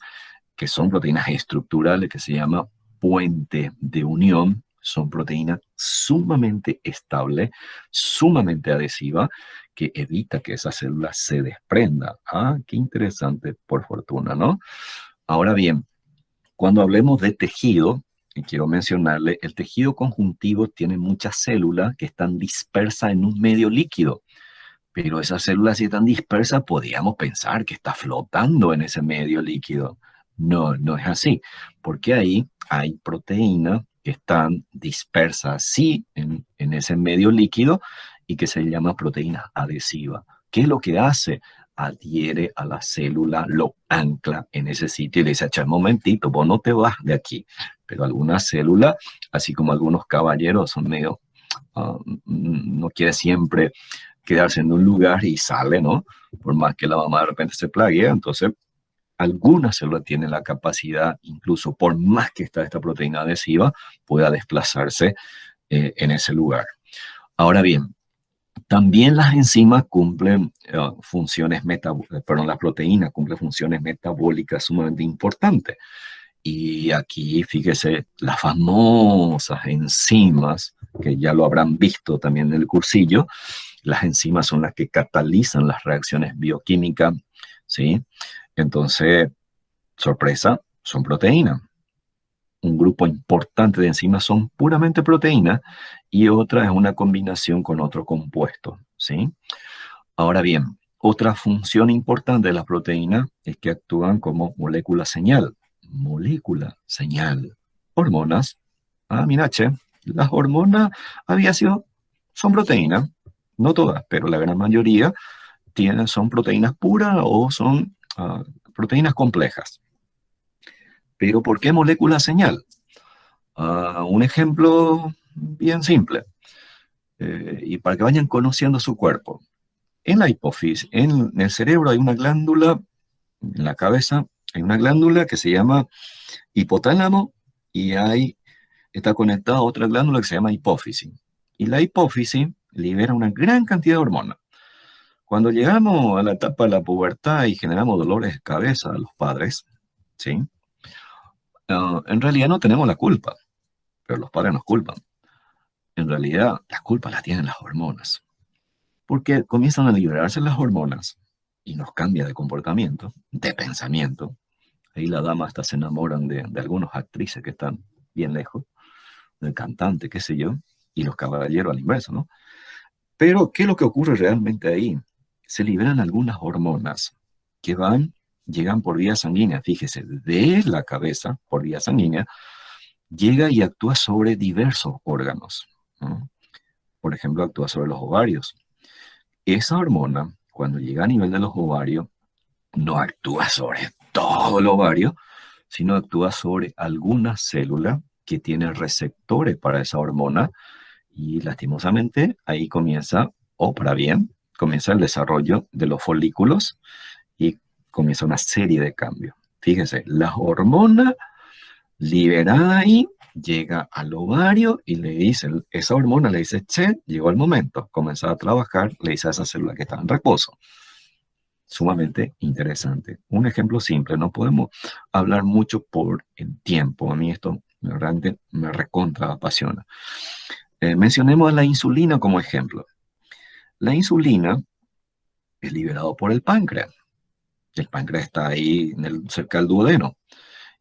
que son proteínas estructurales, que se llama puente de unión. Son proteínas sumamente estables, sumamente adhesivas, que evita que esa célula se desprenda. Qué interesante, por fortuna, ¿no? Ahora bien, cuando hablemos de tejido, y quiero mencionarle, el tejido conjuntivo tiene muchas células que están dispersas en un medio líquido. Pero esas células, si están dispersas, podríamos pensar que está flotando en ese medio líquido. No, no es así, porque ahí hay proteínas que están dispersas, sí, en ese medio líquido y que se llama proteína adhesiva. ¿Qué es lo que hace? Adhiere a la célula, lo ancla en ese sitio y le dice, echa un momentito, vos no te vas de aquí. Pero algunas células, así como algunos caballeros, son medio, no quiere siempre quedarse en un lugar y sale, ¿no? Por más que la mamá de repente se plague, entonces algunas células tienen la capacidad, incluso por más que está esta proteína adhesiva, pueda desplazarse en ese lugar. Ahora bien, también las enzimas cumplen funciones metabólicas, perdón, la proteína cumple funciones metabólicas sumamente importantes. Y aquí, fíjese, las famosas enzimas, que ya lo habrán visto también en el cursillo, las enzimas son las que catalizan las reacciones bioquímicas, ¿sí? Entonces, sorpresa, son proteínas. un grupo importante de enzimas son puramente proteínas y otra es una combinación con otro compuesto, ¿sí? Ahora bien, otra función importante de las proteínas es que actúan como molécula señal. Molécula señal. Hormonas. Ah, mira, che, las hormonas había sido, son proteínas, no todas, pero la gran mayoría son proteínas puras o son proteínas complejas. Pero ¿por qué molécula señal? Un ejemplo bien simple, y para que vayan conociendo su cuerpo. En la hipófisis, en el cerebro hay una glándula, en la cabeza hay una glándula que se llama hipotálamo y está conectada a otra glándula que se llama hipófisis. Y la hipófisis libera una gran cantidad de hormonas. Cuando llegamos a la etapa de la pubertad y generamos dolores de cabeza a los padres, ¿sí? En realidad no tenemos la culpa, pero los padres nos culpan. En realidad, la culpa la tienen las hormonas, porque comienzan a liberarse las hormonas y nos cambia de comportamiento, de pensamiento. Ahí la dama hasta se enamoran de algunas actrices que están bien lejos, del cantante, qué sé yo, y los caballeros al inverso, ¿no? Pero, ¿qué es lo que ocurre realmente ahí? Se liberan algunas hormonas que llegan por vía sanguínea, fíjese, de la cabeza, por vía sanguínea, llega y actúa sobre diversos órganos, ¿no? Por ejemplo, actúa sobre los ovarios. Esa hormona, cuando llega a nivel de los ovarios, no actúa sobre todo el ovario, sino actúa sobre algunas células que tienen receptores para esa hormona y lastimosamente ahí comienza, o para bien, comienza el desarrollo de los folículos y comienza una serie de cambios. Fíjense, la hormona liberada ahí llega al ovario y le dice, esa hormona le dice, che, llegó el momento, comenzar a trabajar, le dice a esa célula que está en reposo. Sumamente interesante. Un ejemplo simple, no podemos hablar mucho por el tiempo, a mí esto realmente me recontra apasiona. Mencionemos la insulina como ejemplo. La insulina es liberado por el páncreas. El páncreas está ahí cerca del duodeno.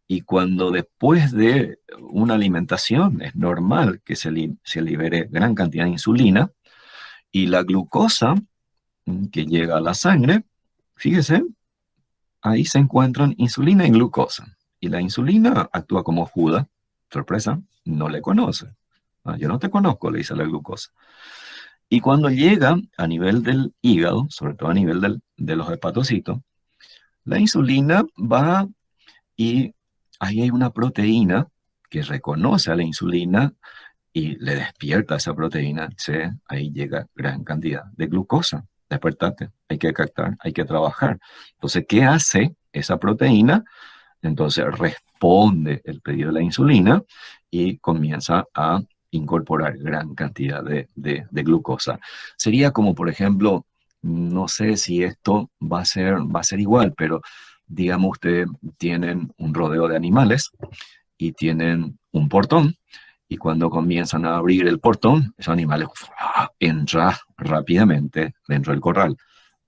Y cuando después de una alimentación es normal que se libere gran cantidad de insulina y la glucosa que llega a la sangre, fíjese, ahí se encuentran insulina y glucosa. Y la insulina actúa como Judas. Sorpresa, no le conoce. Yo no te conozco, le dice la glucosa. Y cuando llega a nivel del hígado, sobre todo a nivel de los hepatocitos, la insulina va y ahí hay una proteína que reconoce a la insulina y le despierta esa proteína. Ahí llega gran cantidad de glucosa. Despertate, hay que captar, hay que trabajar. Entonces, ¿qué hace esa proteína? Entonces responde el pedido de la insulina y comienza a incorporar gran cantidad de glucosa. Sería como, por ejemplo, no sé si esto va a ser igual, pero digamos ustedes tienen un rodeo de animales y tienen un portón y cuando comienzan a abrir el portón, esos animales entran rápidamente dentro del corral.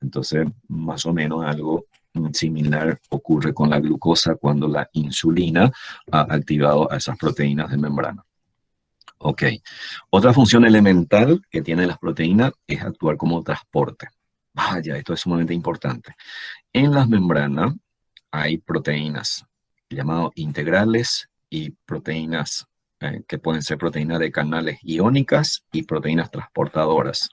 Entonces, más o menos algo similar ocurre con la glucosa cuando la insulina ha activado a esas proteínas de membrana. Ok. Otra función elemental que tienen las proteínas es actuar como transporte. Vaya, esto es sumamente importante. En las membranas hay proteínas llamadas integrales y proteínas que pueden ser proteínas de canales iónicas y proteínas transportadoras.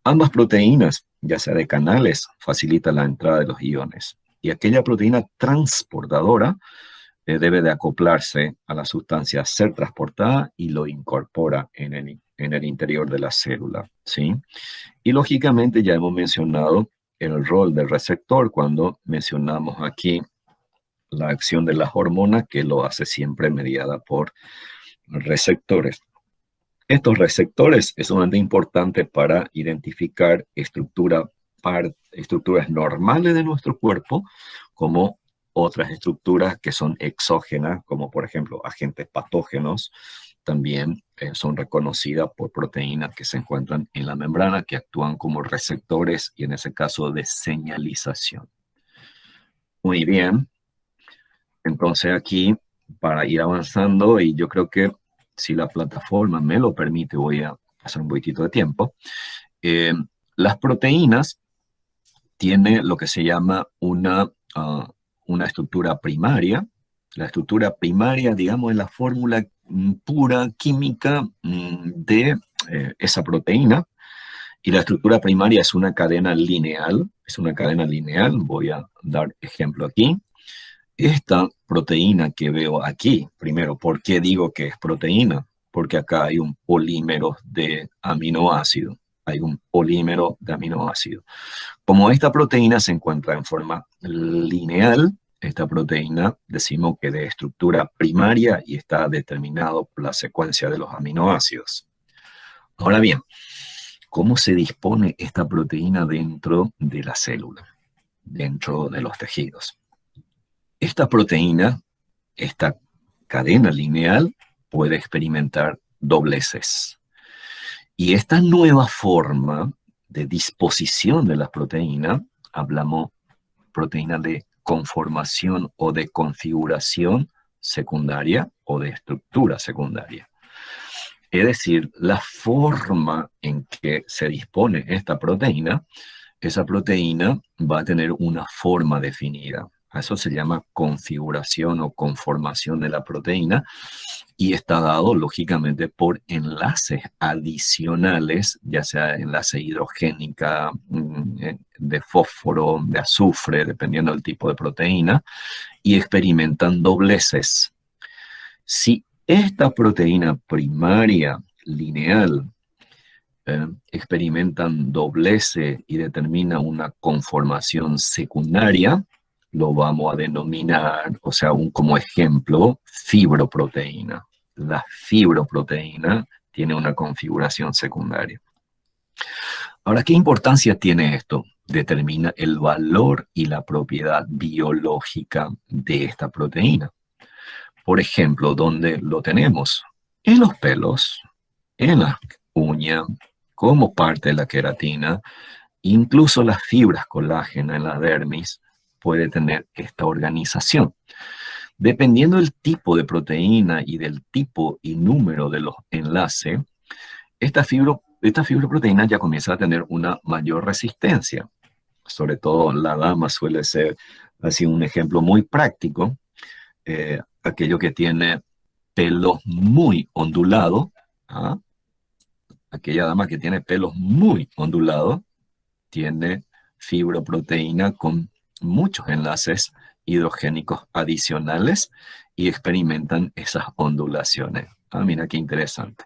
Ambas proteínas, ya sea de canales, facilitan la entrada de los iones. Y aquella proteína transportadora debe de acoplarse a la sustancia a ser transportada y lo incorpora en el interior de la célula, ¿sí? Y lógicamente ya hemos mencionado el rol del receptor cuando mencionamos aquí la acción de las hormonas que lo hace siempre mediada por receptores. Estos receptores es sumamente importante para identificar estructuras normales de nuestro cuerpo como otras estructuras que son exógenas, como por ejemplo agentes patógenos, también son reconocidas por proteínas que se encuentran en la membrana que actúan como receptores y en ese caso de señalización. Muy bien, entonces aquí para ir avanzando, y yo creo que si la plataforma me lo permite, voy a pasar un poquitito de tiempo. Eh, las proteínas tienen lo que se llama una estructura primaria. La estructura primaria, digamos, es la fórmula pura química de esa proteína. Y la estructura primaria es una cadena lineal. Es una cadena lineal. Voy a dar ejemplo aquí. Esta proteína que veo aquí, primero, ¿por qué digo que es proteína? Porque acá hay un polímero de aminoácido. Hay un polímero de aminoácido. Como esta proteína se encuentra en forma lineal, esta proteína decimos que de estructura primaria y está determinado por la secuencia de los aminoácidos. Ahora bien, ¿cómo se dispone esta proteína dentro de la célula, dentro de los tejidos? Esta proteína, esta cadena lineal, puede experimentar dobleces. Y esta nueva forma de disposición de las proteínas, hablamos proteína de conformación o de configuración secundaria o de estructura secundaria. Es decir, la forma en que se dispone esta proteína, esa proteína va a tener una forma definida. Eso se llama configuración o conformación de la proteína y está dado, lógicamente, por enlaces adicionales, ya sea enlace hidrogénica, de fósforo, de azufre, dependiendo del tipo de proteína, y experimentan dobleces. Si esta proteína primaria lineal experimentan doblece y determina una conformación secundaria, lo vamos a denominar, o sea, como ejemplo, fibroproteína. La fibroproteína tiene una configuración secundaria. Ahora, ¿qué importancia tiene esto? Determina el valor y la propiedad biológica de esta proteína. Por ejemplo, ¿dónde lo tenemos? En los pelos, en las uñas, como parte de la queratina, incluso las fibras colágena en la dermis puede tener esta organización. Dependiendo del tipo de proteína y del tipo y número de los enlaces, esta fibroproteína ya comienza a tener una mayor resistencia. Sobre todo la dama suele ser así un ejemplo muy práctico. Aquello que tiene pelo muy ondulado, ¿ah? Aquella dama que tiene pelos muy ondulados, tiene fibroproteína con muchos enlaces hidrogénicos adicionales y experimentan esas ondulaciones. Mira qué interesante.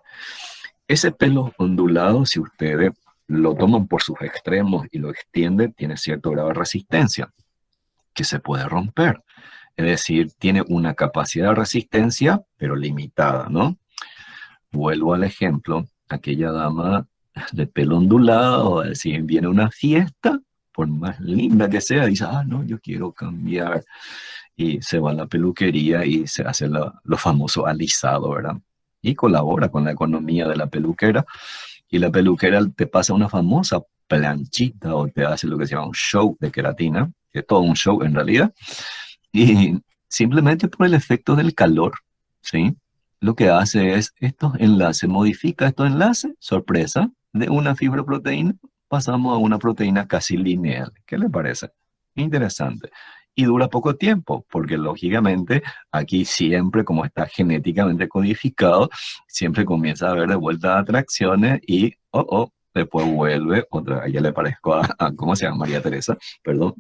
Ese pelo ondulado, si ustedes lo toman por sus extremos y lo extienden, tiene cierto grado de resistencia que se puede romper. Es decir, tiene una capacidad de resistencia, pero limitada, ¿no? Vuelvo al ejemplo, aquella dama de pelo ondulado, si viene una fiesta, por más linda que sea, dice, no, yo quiero cambiar. Y se va a la peluquería y se hace lo famoso alisado, ¿verdad? Y colabora con la economía de la peluquera. Y la peluquera te pasa una famosa planchita o te hace lo que se llama un show de queratina, que es todo un show en realidad. Y simplemente por el efecto del calor, ¿sí? Lo que hace es estos enlaces, modifica estos enlaces, sorpresa, de una fibroproteína pasamos a una proteína casi lineal. ¿Qué le parece? Interesante. Y dura poco tiempo, porque lógicamente aquí siempre, como está genéticamente codificado, siempre comienza a haber de vuelta atracciones y, después vuelve otra, ya le parezco ¿cómo se llama? María Teresa, perdón.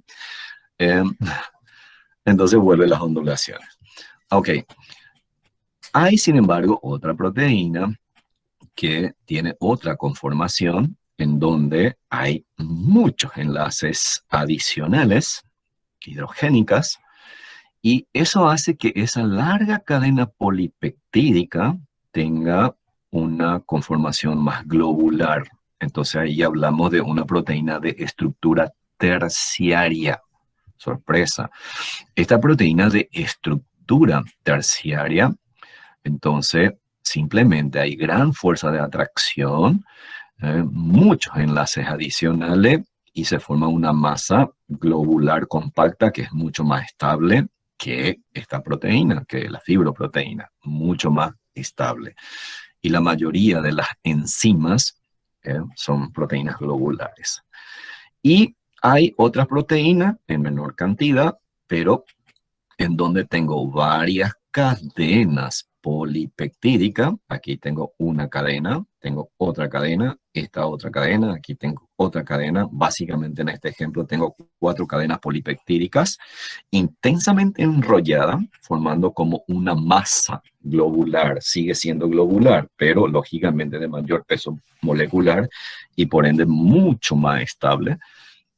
Entonces vuelve las ondulaciones. Ok. Hay, sin embargo, otra proteína que tiene otra conformación en donde hay muchos enlaces adicionales hidrogénicas y eso hace que esa larga cadena polipeptídica tenga una conformación más globular. Entonces ahí hablamos de una proteína de estructura terciaria. Sorpresa. Esta proteína de estructura terciaria, entonces simplemente hay gran fuerza de atracción, muchos enlaces adicionales y se forma una masa globular compacta que es mucho más estable que esta proteína, que la fibroproteína, mucho más estable. Y la mayoría de las enzimas son proteínas globulares. Y hay otras proteínas en menor cantidad, pero en donde tengo varias cadenas polipeptídicas. Aquí tengo una cadena, tengo otra cadena, esta otra cadena, aquí tengo otra cadena. Básicamente en este ejemplo tengo 4 cadenas polipeptídicas intensamente enrolladas, formando como una masa globular. Sigue siendo globular, pero lógicamente de mayor peso molecular y por ende mucho más estable.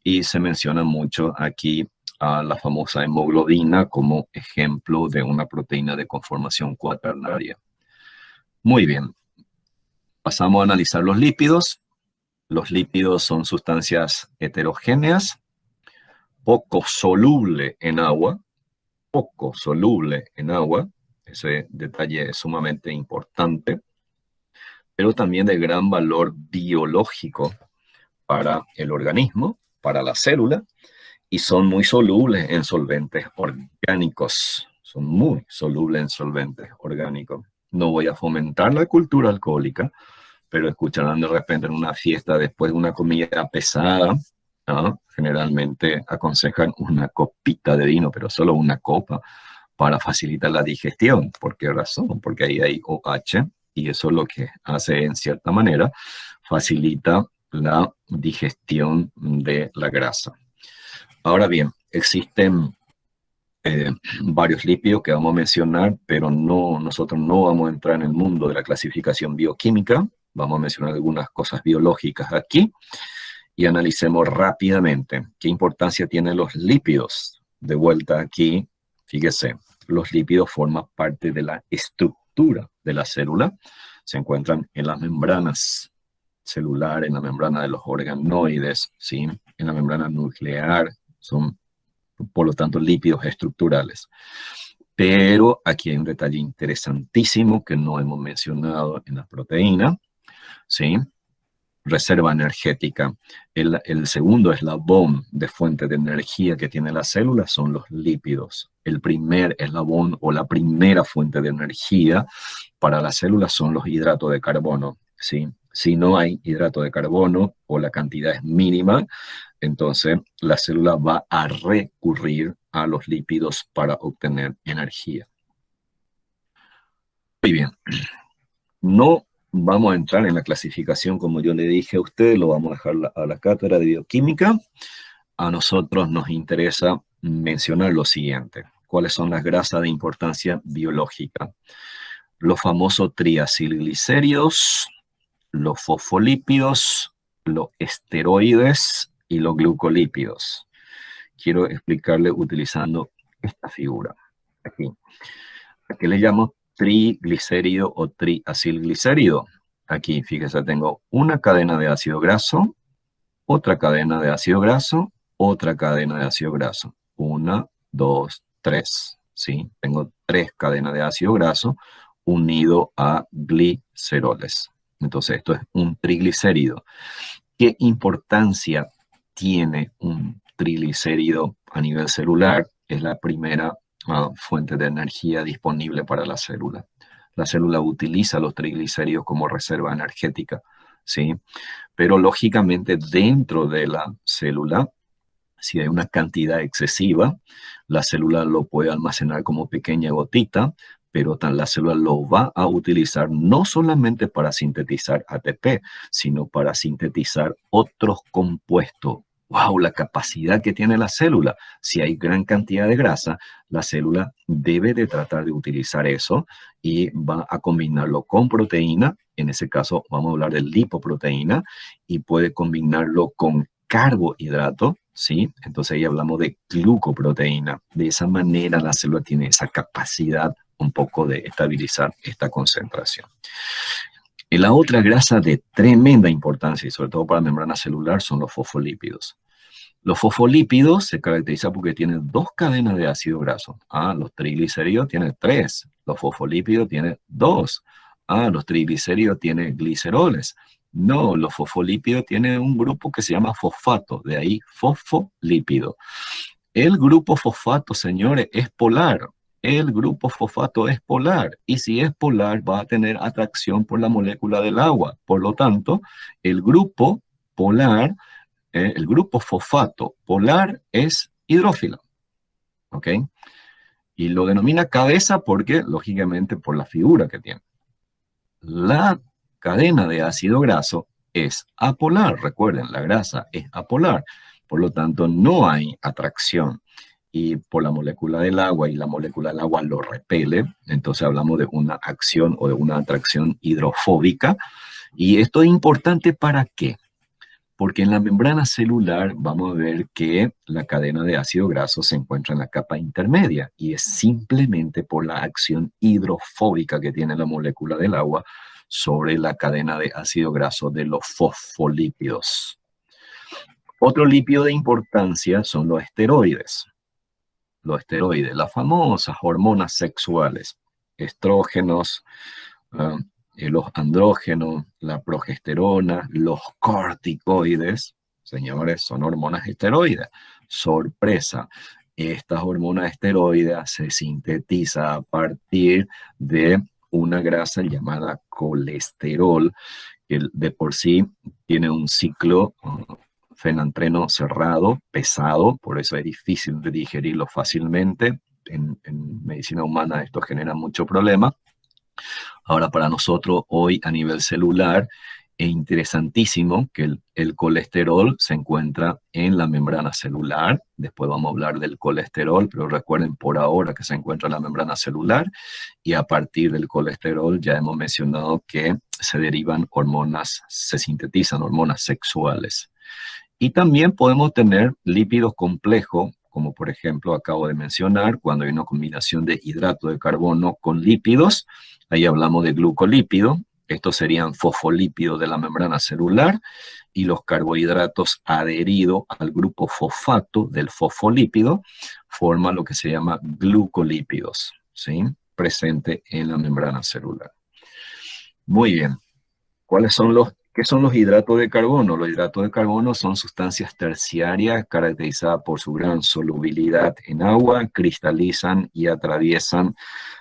Y se menciona mucho aquí a la famosa hemoglobina como ejemplo de una proteína de conformación cuaternaria. Muy bien, pasamos a analizar los lípidos. Los lípidos son sustancias heterogéneas, poco soluble en agua, poco soluble en agua. Ese detalle es sumamente importante, pero también de gran valor biológico para el organismo, para la célula, y son muy solubles en solventes orgánicos. Son muy solubles en solventes orgánicos. No voy a fomentar la cultura alcohólica, pero escucharán de repente en una fiesta después de una comida pesada, ¿no? Generalmente aconsejan una copita de vino, pero solo una copa para facilitar la digestión. ¿Por qué razón? Porque ahí hay OH y eso lo que hace en cierta manera facilita la digestión de la grasa. Ahora bien, existen varios lípidos que vamos a mencionar, pero nosotros no vamos a entrar en el mundo de la clasificación bioquímica. Vamos a mencionar algunas cosas biológicas aquí y analicemos rápidamente qué importancia tienen los lípidos. De vuelta aquí, fíjese, los lípidos forman parte de la estructura de la célula. Se encuentran en las membranas celulares, en la membrana de los organoides, ¿sí? En la membrana nuclear. Son, por lo tanto, lípidos estructurales. Pero aquí hay un detalle interesantísimo que no hemos mencionado en la proteína, ¿sí? Reserva energética. El segundo eslabón de fuente de energía que tiene la célula son los lípidos. El primer eslabón o la primera fuente de energía para la célula son los hidratos de carbono, ¿sí? Si no hay hidrato de carbono o la cantidad es mínima, entonces la célula va a recurrir a los lípidos para obtener energía. Muy bien. No vamos a entrar en la clasificación, como yo le dije a usted, lo vamos a dejar a la cátedra de bioquímica. A nosotros nos interesa mencionar lo siguiente. ¿Cuáles son las grasas de importancia biológica? Los famosos triacilglicéridos, los fosfolípidos, los esteroides y los glucolípidos. Quiero explicarle utilizando esta figura. Aquí. ¿A qué le llamo triglicérido o triacilglicérido? Aquí, fíjese, tengo una cadena de ácido graso, otra cadena de ácido graso, otra cadena de ácido graso. 1, 2, 3. ¿Sí? Tengo 3 cadenas de ácido graso unido a gliceroles. Entonces, esto es un triglicérido. ¿Qué importancia tiene un triglicérido a nivel celular? Es la primera fuente de energía disponible para la célula. La célula utiliza los triglicéridos como reserva energética, ¿sí? Pero lógicamente dentro de la célula, si hay una cantidad excesiva, la célula lo puede almacenar como pequeña gotita, pero la célula lo va a utilizar no solamente para sintetizar ATP, sino para sintetizar otros compuestos. ¡Wow! La capacidad que tiene la célula. Si hay gran cantidad de grasa, la célula debe de tratar de utilizar eso y va a combinarlo con proteína. En ese caso, vamos a hablar de lipoproteína y puede combinarlo con carbohidrato, ¿sí? Entonces ahí hablamos de glucoproteína. De esa manera la célula tiene esa capacidad un poco de estabilizar esta concentración. Y la otra grasa de tremenda importancia, y sobre todo para la membrana celular, son los fosfolípidos. Los fosfolípidos se caracterizan porque tienen 2 cadenas de ácido graso. Los triglicéridos tienen 3. Los fosfolípidos tienen 2. Los triglicéridos tienen gliceroles. No, los fosfolípidos tienen un grupo que se llama fosfato, de ahí fosfolípido. El grupo fosfato, señores, es polar. El grupo fosfato es polar y si es polar va a tener atracción por la molécula del agua. Por lo tanto, el grupo polar, el grupo fosfato polar es hidrófilo, ¿ok? Y lo denomina cabeza porque, lógicamente, por la figura que tiene. La cadena de ácido graso es apolar. Recuerden, la grasa es apolar. Por lo tanto, no hay atracción. Y por la molécula del agua y la molécula del agua lo repele, entonces hablamos de una acción o de una atracción hidrofóbica. Y esto es importante ¿para qué? Porque en la membrana celular vamos a ver que la cadena de ácido graso se encuentra en la capa intermedia y es simplemente por la acción hidrofóbica que tiene la molécula del agua sobre la cadena de ácido graso de los fosfolípidos. Otro lípido de importancia son los esteroides. Los esteroides, las famosas hormonas sexuales, estrógenos, uh, los andrógenos, la progesterona, los corticoides, señores, son hormonas esteroides. Sorpresa, estas hormonas esteroides se sintetizan a partir de una grasa llamada colesterol, que de por sí tiene un ciclo fenantreno cerrado, pesado, por eso es difícil de digerirlo fácilmente. En medicina humana esto genera mucho problema. Ahora, para nosotros hoy a nivel celular es interesantísimo que el colesterol se encuentra en la membrana celular. Después vamos a hablar del colesterol, pero recuerden por ahora que se encuentra en la membrana celular y a partir del colesterol ya hemos mencionado que se derivan hormonas, se sintetizan hormonas sexuales. Y también podemos tener lípidos complejos, como por ejemplo acabo de mencionar, cuando hay una combinación de hidrato de carbono con lípidos, ahí hablamos de glucolípido, estos serían fosfolípidos de la membrana celular, y los carbohidratos adheridos al grupo fosfato del fosfolípido forman lo que se llama glucolípidos, ¿sí? Presente en la membrana celular. Muy bien. ¿Qué son los hidratos de carbono? Los hidratos de carbono son sustancias terciarias caracterizadas por su gran solubilidad en agua, cristalizan y atraviesan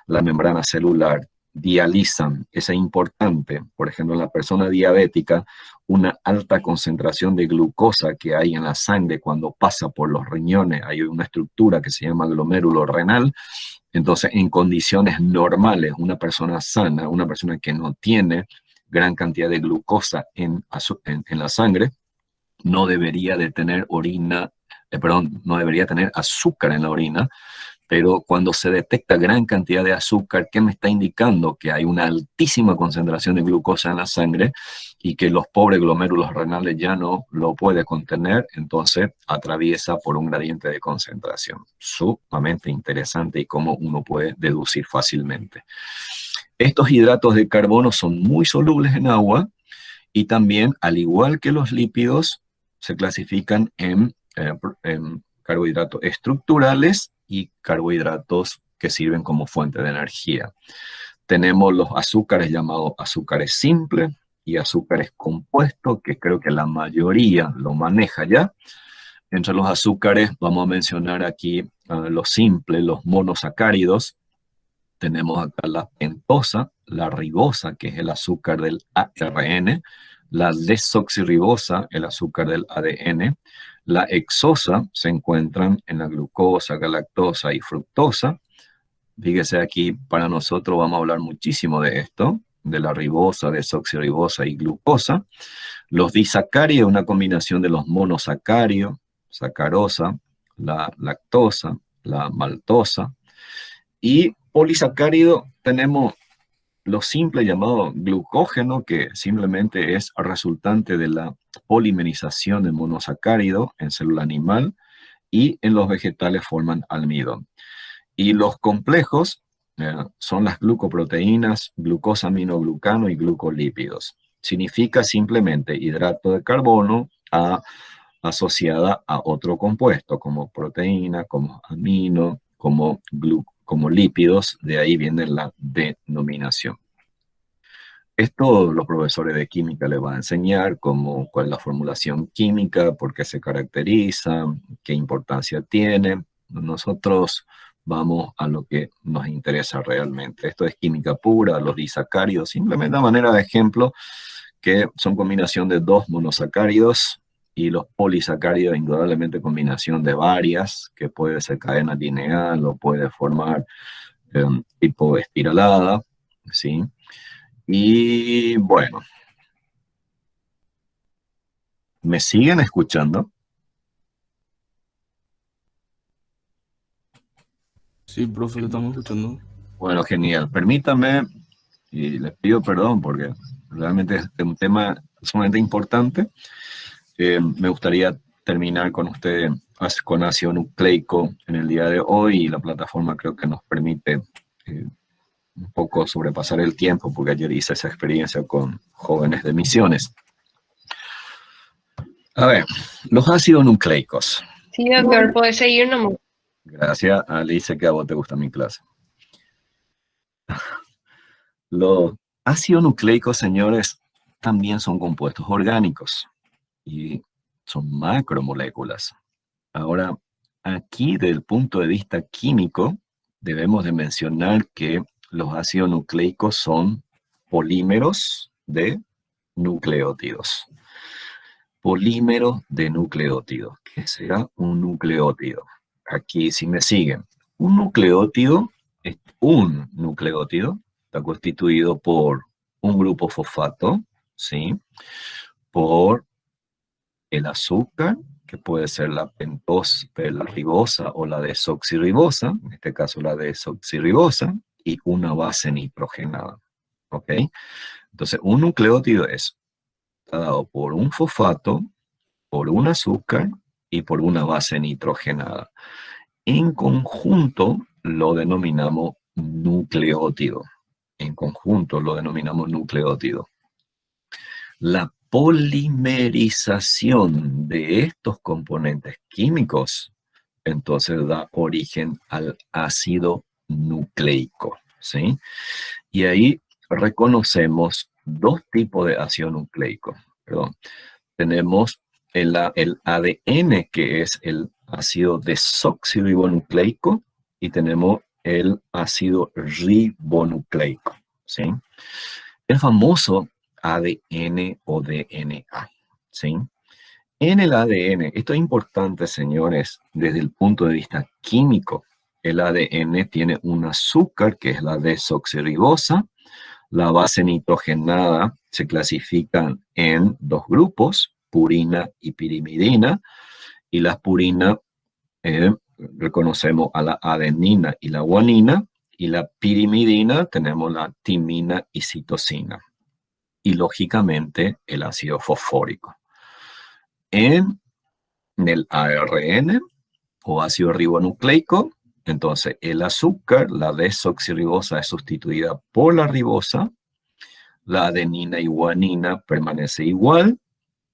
la membrana celular, dializan, eso es importante. Por ejemplo, en la persona diabética, una alta concentración de glucosa que hay en la sangre cuando pasa por los riñones, hay una estructura que se llama glomérulo renal. Entonces, en condiciones normales, una persona sana, una persona que no tiene gran cantidad de glucosa en la sangre, no debería de tener no debería tener azúcar en la orina, pero cuando se detecta gran cantidad de azúcar, ¿qué me está indicando? Que hay una altísima concentración de glucosa en la sangre y que los pobres glomérulos renales ya no lo puede contener, entonces atraviesa por un gradiente de concentración. Sumamente interesante y cómo uno puede deducir fácilmente. Estos hidratos de carbono son muy solubles en agua y también, al igual que los lípidos, se clasifican en carbohidratos estructurales y carbohidratos que sirven como fuente de energía. Tenemos los azúcares llamados azúcares simples y azúcares compuestos, que creo que la mayoría lo maneja ya. Entre los azúcares vamos a mencionar aquí los simples, los monosacáridos. Tenemos acá la pentosa, la ribosa, que es el azúcar del ARN, la desoxirribosa, el azúcar del ADN, la hexosa se encuentran en la glucosa, galactosa y fructosa. Fíjese aquí, para nosotros vamos a hablar muchísimo de esto, de la ribosa, desoxirribosa y glucosa. Los disacáridos, una combinación de los monosacáridos, sacarosa, la lactosa, la maltosa. Y polisacárido tenemos lo simple llamado glucógeno, que simplemente es resultante de la polimerización del monosacárido en célula animal y en los vegetales forman almidón. Y los complejos son las glucoproteínas, glucosaminoglucano y glucolípidos. Significa simplemente hidrato de carbono asociada a otro compuesto, como proteína, como amino, como lípidos, de ahí viene la denominación. Esto los profesores de química les van a enseñar cuál es la formulación química, por qué se caracteriza, qué importancia tiene. Nosotros vamos a lo que nos interesa realmente. Esto es química pura, los disacáridos, simplemente a manera de ejemplo, que son combinación de dos monosacáridos, y los polisacáridos indudablemente combinación de varias, que puede ser cadena lineal o puede formar tipo espiralada, ¿sí? Y bueno, ¿me siguen escuchando? Sí, profe, le estamos escuchando. Bueno, genial. Permítame, y les pido perdón porque realmente es un tema sumamente importante. Me gustaría terminar con usted con ácido nucleico en el día de hoy, y la plataforma creo que nos permite un poco sobrepasar el tiempo, porque ayer hice esa experiencia con jóvenes de Misiones. A ver, los ácidos nucleicos. Sí, doctor, puede seguir nomás. Gracias, Alice, que a vos te gusta mi clase. Los ácidos nucleicos, señores, también son compuestos orgánicos y son macromoléculas. Ahora, aquí, desde el punto de vista químico, debemos de mencionar que los ácidos nucleicos son polímeros de nucleótidos. Polímero de nucleótido. ¿Qué será un nucleótido? Aquí, si me siguen, un nucleótido es un nucleótido, está constituido por un grupo fosfato, ¿sí? Por el azúcar, que puede ser la ribosa o la desoxirribosa, en este caso la desoxirribosa, y una base nitrogenada, ¿ok? Entonces, un nucleótido está dado por un fosfato, por un azúcar y por una base nitrogenada. En conjunto lo denominamos nucleótido. En conjunto lo denominamos nucleótido. La polimerización de estos componentes químicos entonces da origen al ácido nucleico, ¿sí? Y ahí reconocemos dos tipos de ácido nucleico. Perdón. Tenemos el ADN, que es el ácido desoxirribonucleico, y tenemos el ácido ribonucleico, ¿sí? El famoso ADN o DNA, ¿sí? En el ADN, esto es importante, señores, desde el punto de vista químico. El ADN tiene un azúcar, que es la desoxirribosa. La base nitrogenada se clasifican en dos grupos, purina y pirimidina, y la purina reconocemos a la adenina y la guanina, y la pirimidina tenemos la timina y citosina, y lógicamente el ácido fosfórico. En el ARN o ácido ribonucleico, entonces el azúcar, la desoxirribosa, es sustituida por la ribosa. La adenina y guanina permanece igual,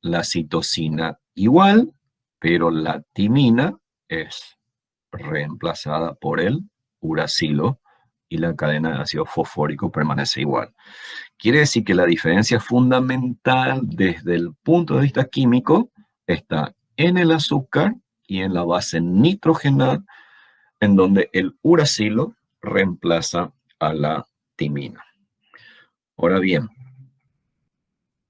la citosina igual, pero la timina es reemplazada por el uracilo, y la cadena de ácido fosfórico permanece igual. Quiere decir que la diferencia fundamental desde el punto de vista químico está en el azúcar y en la base nitrogenada, en donde el uracilo reemplaza a la timina. Ahora bien,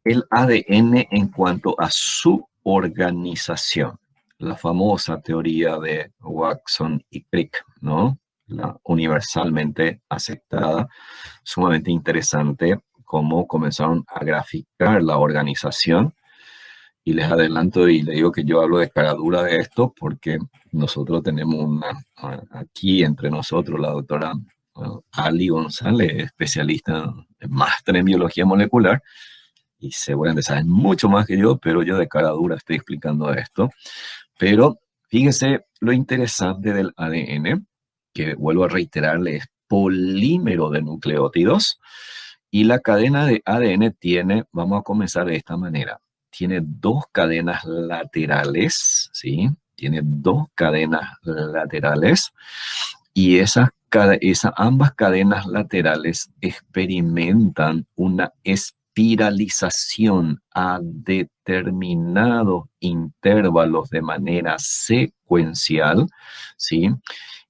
el ADN en cuanto a su organización, la famosa teoría de Watson y Crick, ¿no? La universalmente aceptada, sumamente interesante, cómo comenzaron a graficar la organización. Y les adelanto y les digo que yo hablo de cara dura de esto, porque nosotros tenemos aquí entre nosotros la doctora Ali González, especialista en máster en biología molecular, y seguramente saben mucho más que yo, pero yo de cara dura estoy explicando esto. Pero fíjese lo interesante del ADN, que vuelvo a reiterarle, es polímero de nucleótidos, y la cadena de ADN tiene, vamos a comenzar de esta manera, tiene dos cadenas laterales, ¿sí? Tiene dos cadenas laterales, y esas ambas cadenas laterales experimentan una espiralización a determinados intervalos de manera secuencial, ¿sí?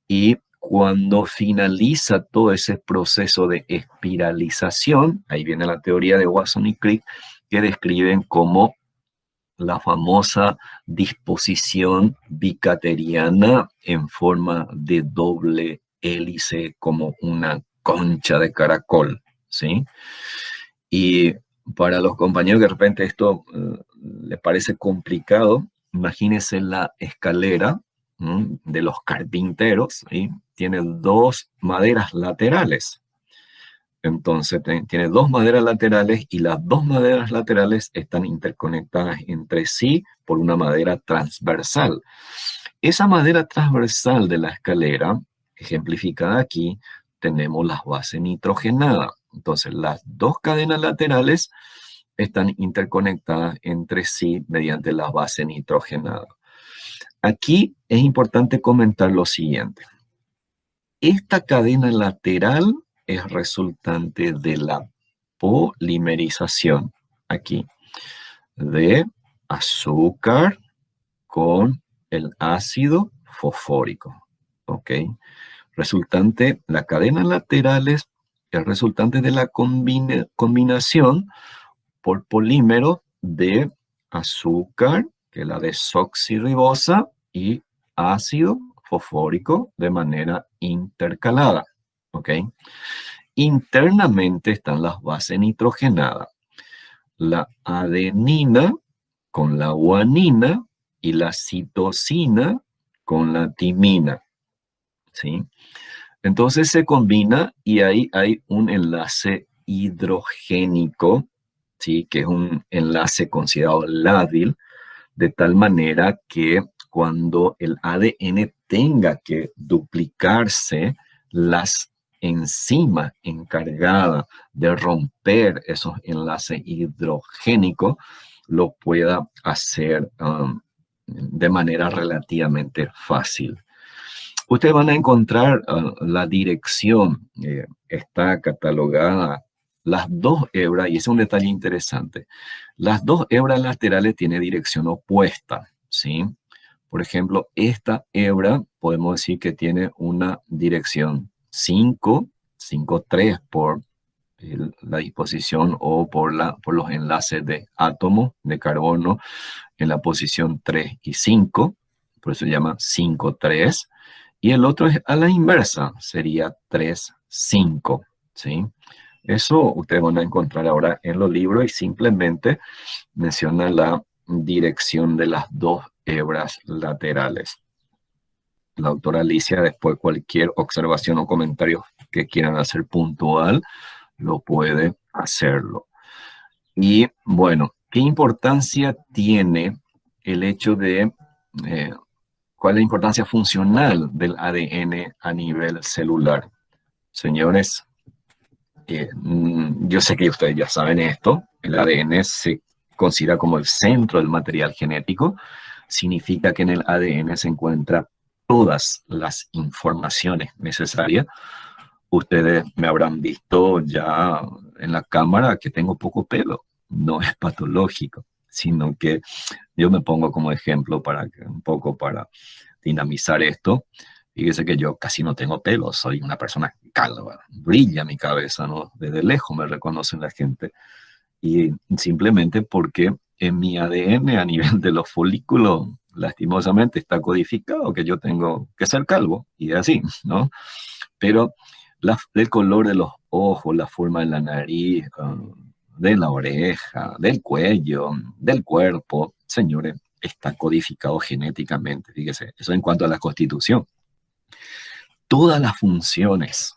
Y cuando finaliza todo ese proceso de espiralización, ahí viene la teoría de Watson y Crick, que describen como la famosa disposición bicateriana en forma de doble hélice, como una concha de caracol, ¿sí? Y para los compañeros que de repente esto les parece complicado, imagínense la escalera de los carpinteros, ¿sí? Tiene dos maderas laterales. Entonces tiene dos maderas laterales y las dos maderas laterales están interconectadas entre sí por una madera transversal. Esa madera transversal de la escalera, ejemplificada aquí, tenemos las bases nitrogenadas. Entonces las dos cadenas laterales están interconectadas entre sí mediante las bases nitrogenadas. Aquí es importante comentar lo siguiente. Esta cadena lateral es resultante de la polimerización, aquí, de azúcar con el ácido fosfórico, ¿ok? La cadena lateral es resultante de la combinación por polímero de azúcar, que es la desoxirribosa, y ácido fosfórico de manera intercalada, ¿ok? Internamente están las bases nitrogenadas, la adenina con la guanina y la citosina con la timina, ¿sí? Entonces se combina y ahí hay un enlace hidrogénico, ¿sí? Que es un enlace considerado lábil, de tal manera que cuando el ADN tenga que duplicarse, las enzimas encargadas de romper esos enlaces hidrogénicos lo pueda hacer de manera relativamente fácil. Ustedes van a encontrar la dirección, está catalogada, las dos hebras, y ese es un detalle interesante, las dos hebras laterales tienen dirección opuesta, ¿sí? Por ejemplo, esta hebra podemos decir que tiene una dirección 5, 3 por la disposición o por los enlaces de átomos de carbono en la posición 3 y 5, por eso se llama 5, 3. Y el otro es a la inversa, sería 3, 5, ¿sí? Eso ustedes van a encontrar ahora en los libros y simplemente menciona la dirección de las dos hebras laterales. La doctora Alicia, después cualquier observación o comentario que quieran hacer puntual, lo puede hacerlo. Y bueno, ¿qué importancia tiene el hecho de... ¿cuál es la importancia funcional del ADN a nivel celular? Señores, yo sé que ustedes ya saben esto, el ADN se considera como el centro del material genético, significa que en el ADN se encuentran todas las informaciones necesarias. Ustedes me habrán visto ya en la cámara que tengo poco pelo, no es patológico, sino que yo me pongo como ejemplo un poco para dinamizar esto. Fíjese que yo casi no tengo pelo, soy una persona calva, brilla mi cabeza, ¿no? Desde lejos me reconocen la gente. Y simplemente porque en mi ADN a nivel de los folículos, lastimosamente está codificado que yo tengo que ser calvo, y así, ¿no? Pero el color de los ojos, la forma de la nariz, de la oreja, del cuello, del cuerpo, señores, está codificado genéticamente, fíjese, eso en cuanto a la constitución. Todas las funciones,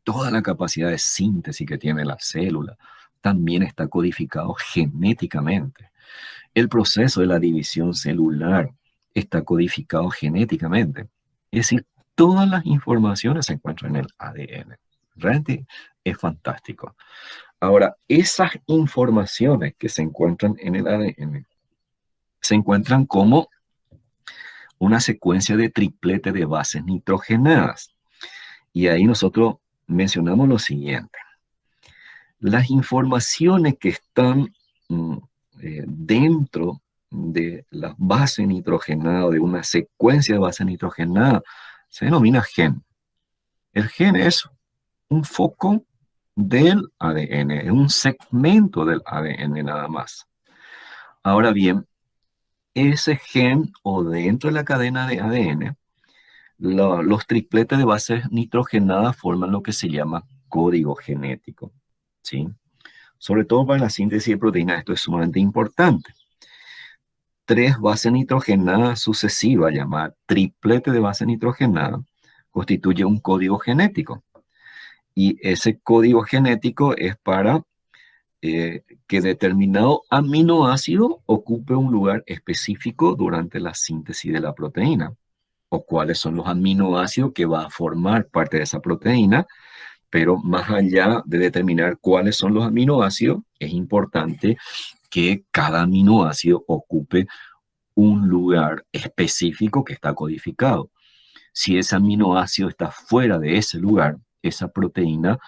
toda la capacidad de síntesis que tiene la célula, también está codificado genéticamente. El proceso de la división celular está codificado genéticamente. Es decir, todas las informaciones se encuentran en el ADN. Realmente es fantástico. Ahora, esas informaciones que se encuentran en el ADN se encuentran como una secuencia de triplete de bases nitrogenadas. Y ahí nosotros mencionamos lo siguiente. Las informaciones que están dentro de la base nitrogenada, de una secuencia de base nitrogenada, se denomina gen. El gen es un foco del ADN, es un segmento del ADN nada más. Ahora bien, ese gen o dentro de la cadena de ADN, los tripletes de bases nitrogenadas forman lo que se llama código genético, ¿sí? Sobre todo para la síntesis de proteínas, esto es sumamente importante. 3 bases nitrogenadas sucesivas, llamada triplete de base nitrogenada, constituye un código genético. Y ese código genético es para que determinado aminoácido ocupe un lugar específico durante la síntesis de la proteína, o cuáles son los aminoácidos que va a formar parte de esa proteína. Pero más allá de determinar cuáles son los aminoácidos, es importante que cada aminoácido ocupe un lugar específico que está codificado. Si ese aminoácido está fuera de ese lugar, esa proteína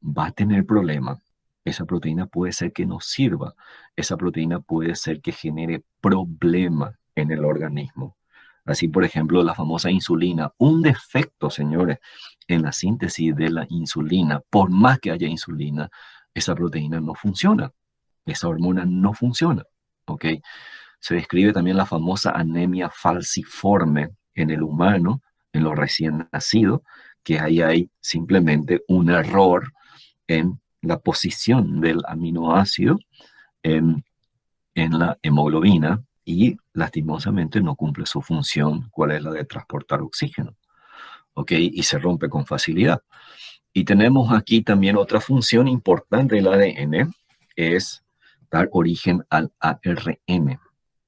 va a tener problemas. Esa proteína puede ser que no sirva. Esa proteína puede ser que genere problemas en el organismo. Así, por ejemplo, la famosa insulina. Un defecto, señores, en la síntesis de la insulina. Por más que haya insulina, esa proteína no funciona. Esa hormona no funciona. ¿Ok? Se describe también la famosa anemia falciforme en el humano, en los recién nacidos, que ahí hay simplemente un error en la posición del aminoácido en la hemoglobina y lastimosamente no cumple su función, cuál es la de transportar oxígeno, ¿ok? Y se rompe con facilidad. Y tenemos aquí también otra función importante del ADN, es dar origen al ARN.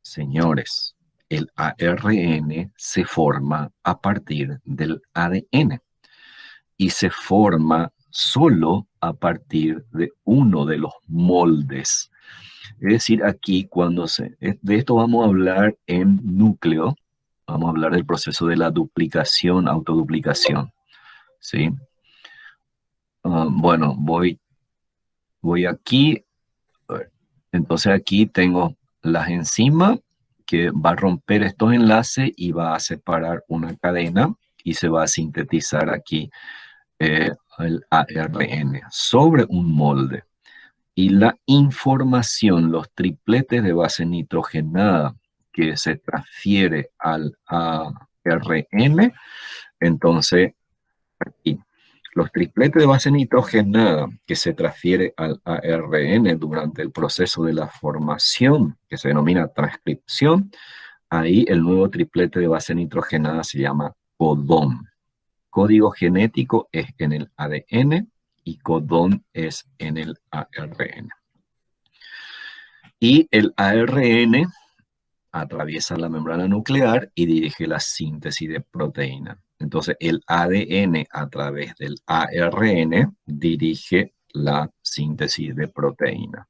Señores, el ARN se forma a partir del ADN y se forma solo a partir de uno de los moldes. Es decir, aquí de esto vamos a hablar en núcleo, vamos a hablar del proceso de la duplicación, autoduplicación, ¿sí? Bueno, voy aquí, entonces aquí tengo las enzimas que va a romper estos enlaces y va a separar una cadena y se va a sintetizar aquí el ARN sobre un molde. Y la información, los tripletes de base nitrogenada que se transfiere al ARN, entonces aquí, los tripletes de base nitrogenada que se transfiere al ARN durante el proceso de la formación, que se denomina transcripción, ahí el nuevo triplete de base nitrogenada se llama codón. Código genético es en el ADN y codón es en el ARN. Y el ARN atraviesa la membrana nuclear y dirige la síntesis de proteína. Entonces, el ADN a través del ARN dirige la síntesis de proteína.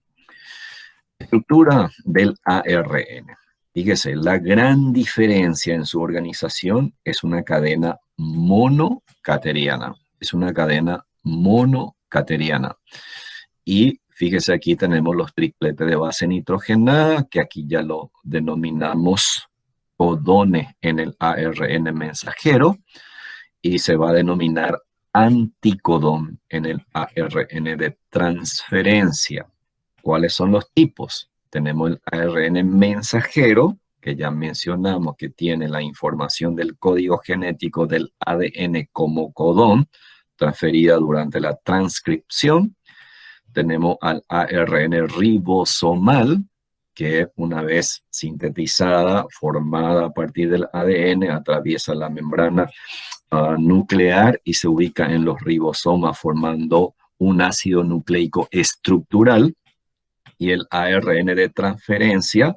Estructura del ARN. Fíjese, la gran diferencia en su organización es una cadena monocateriana. Es una cadena monocateriana. Y fíjese, aquí tenemos los tripletes de base nitrogenada, que aquí ya lo denominamos codones en el ARN mensajero, y se va a denominar anticodón en el ARN de transferencia. ¿Cuáles son los tipos? Tenemos el ARN mensajero, que ya mencionamos que tiene la información del código genético del ADN como codón, transferida durante la transcripción. Tenemos al ARN ribosomal, que una vez sintetizada, formada a partir del ADN, atraviesa la membrana nuclear y se ubica en los ribosomas formando un ácido nucleico estructural. Y el ARN de transferencia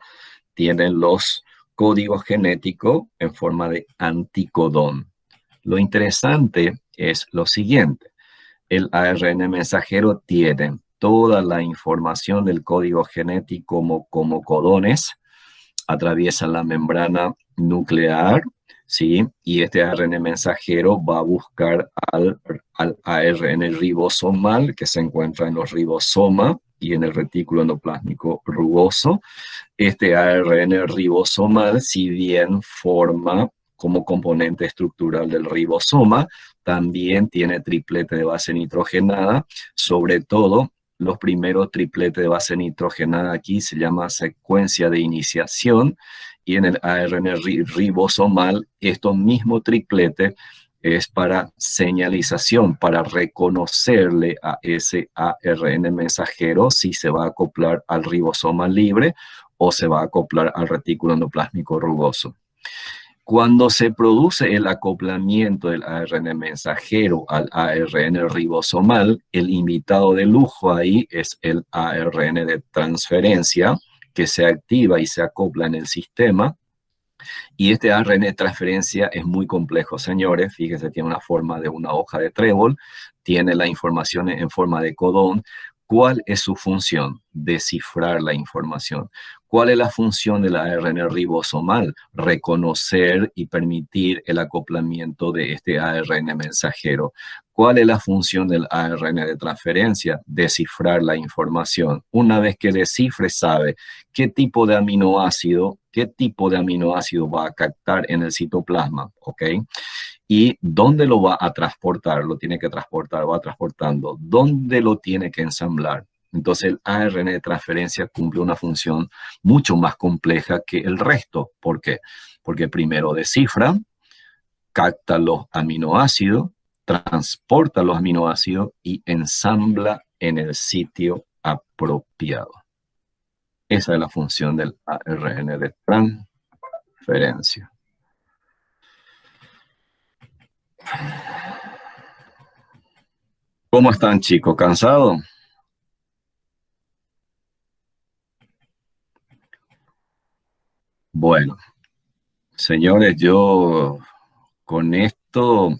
tiene los códigos genéticos en forma de anticodón. Lo interesante es lo siguiente. El ARN mensajero tiene toda la información del código genético como codones, atraviesa la membrana nuclear ¿sí? Y este ARN mensajero va a buscar al ARN ribosomal que se encuentra en los ribosomas y en el retículo endoplásmico rugoso. Este ARN ribosomal, si bien forma como componente estructural del ribosoma, también tiene triplete de base nitrogenada, sobre todo los primeros tripletes de base nitrogenada aquí se llama secuencia de iniciación, y en el ARN ribosomal estos mismos tripletes es para señalización, para reconocerle a ese ARN mensajero si se va a acoplar al ribosoma libre o se va a acoplar al retículo endoplásmico rugoso. Cuando se produce el acoplamiento del ARN mensajero al ARN ribosomal, el invitado de lujo ahí es el ARN de transferencia que se activa y se acopla en el sistema. Y este ARN de transferencia es muy complejo, señores. Fíjense, tiene una forma de una hoja de trébol, tiene la información en forma de codón. ¿Cuál es su función? Descifrar la información. ¿Cuál es la función del ARN ribosomal? Reconocer y permitir el acoplamiento de este ARN mensajero. ¿Cuál es la función del ARN de transferencia? Descifrar la información. Una vez que descifre, sabe qué tipo de aminoácido va a captar en el citoplasma, ¿ok? Y dónde lo va a transportar, lo tiene que transportar, va transportando, dónde lo tiene que ensamblar. Entonces el ARN de transferencia cumple una función mucho más compleja que el resto. ¿Por qué? Porque primero descifra, capta los aminoácidos, transporta los aminoácidos y ensambla en el sitio apropiado. Esa es la función del ARN de transferencia. ¿Cómo están, chicos? ¿Cansados? Bueno, señores, yo con esto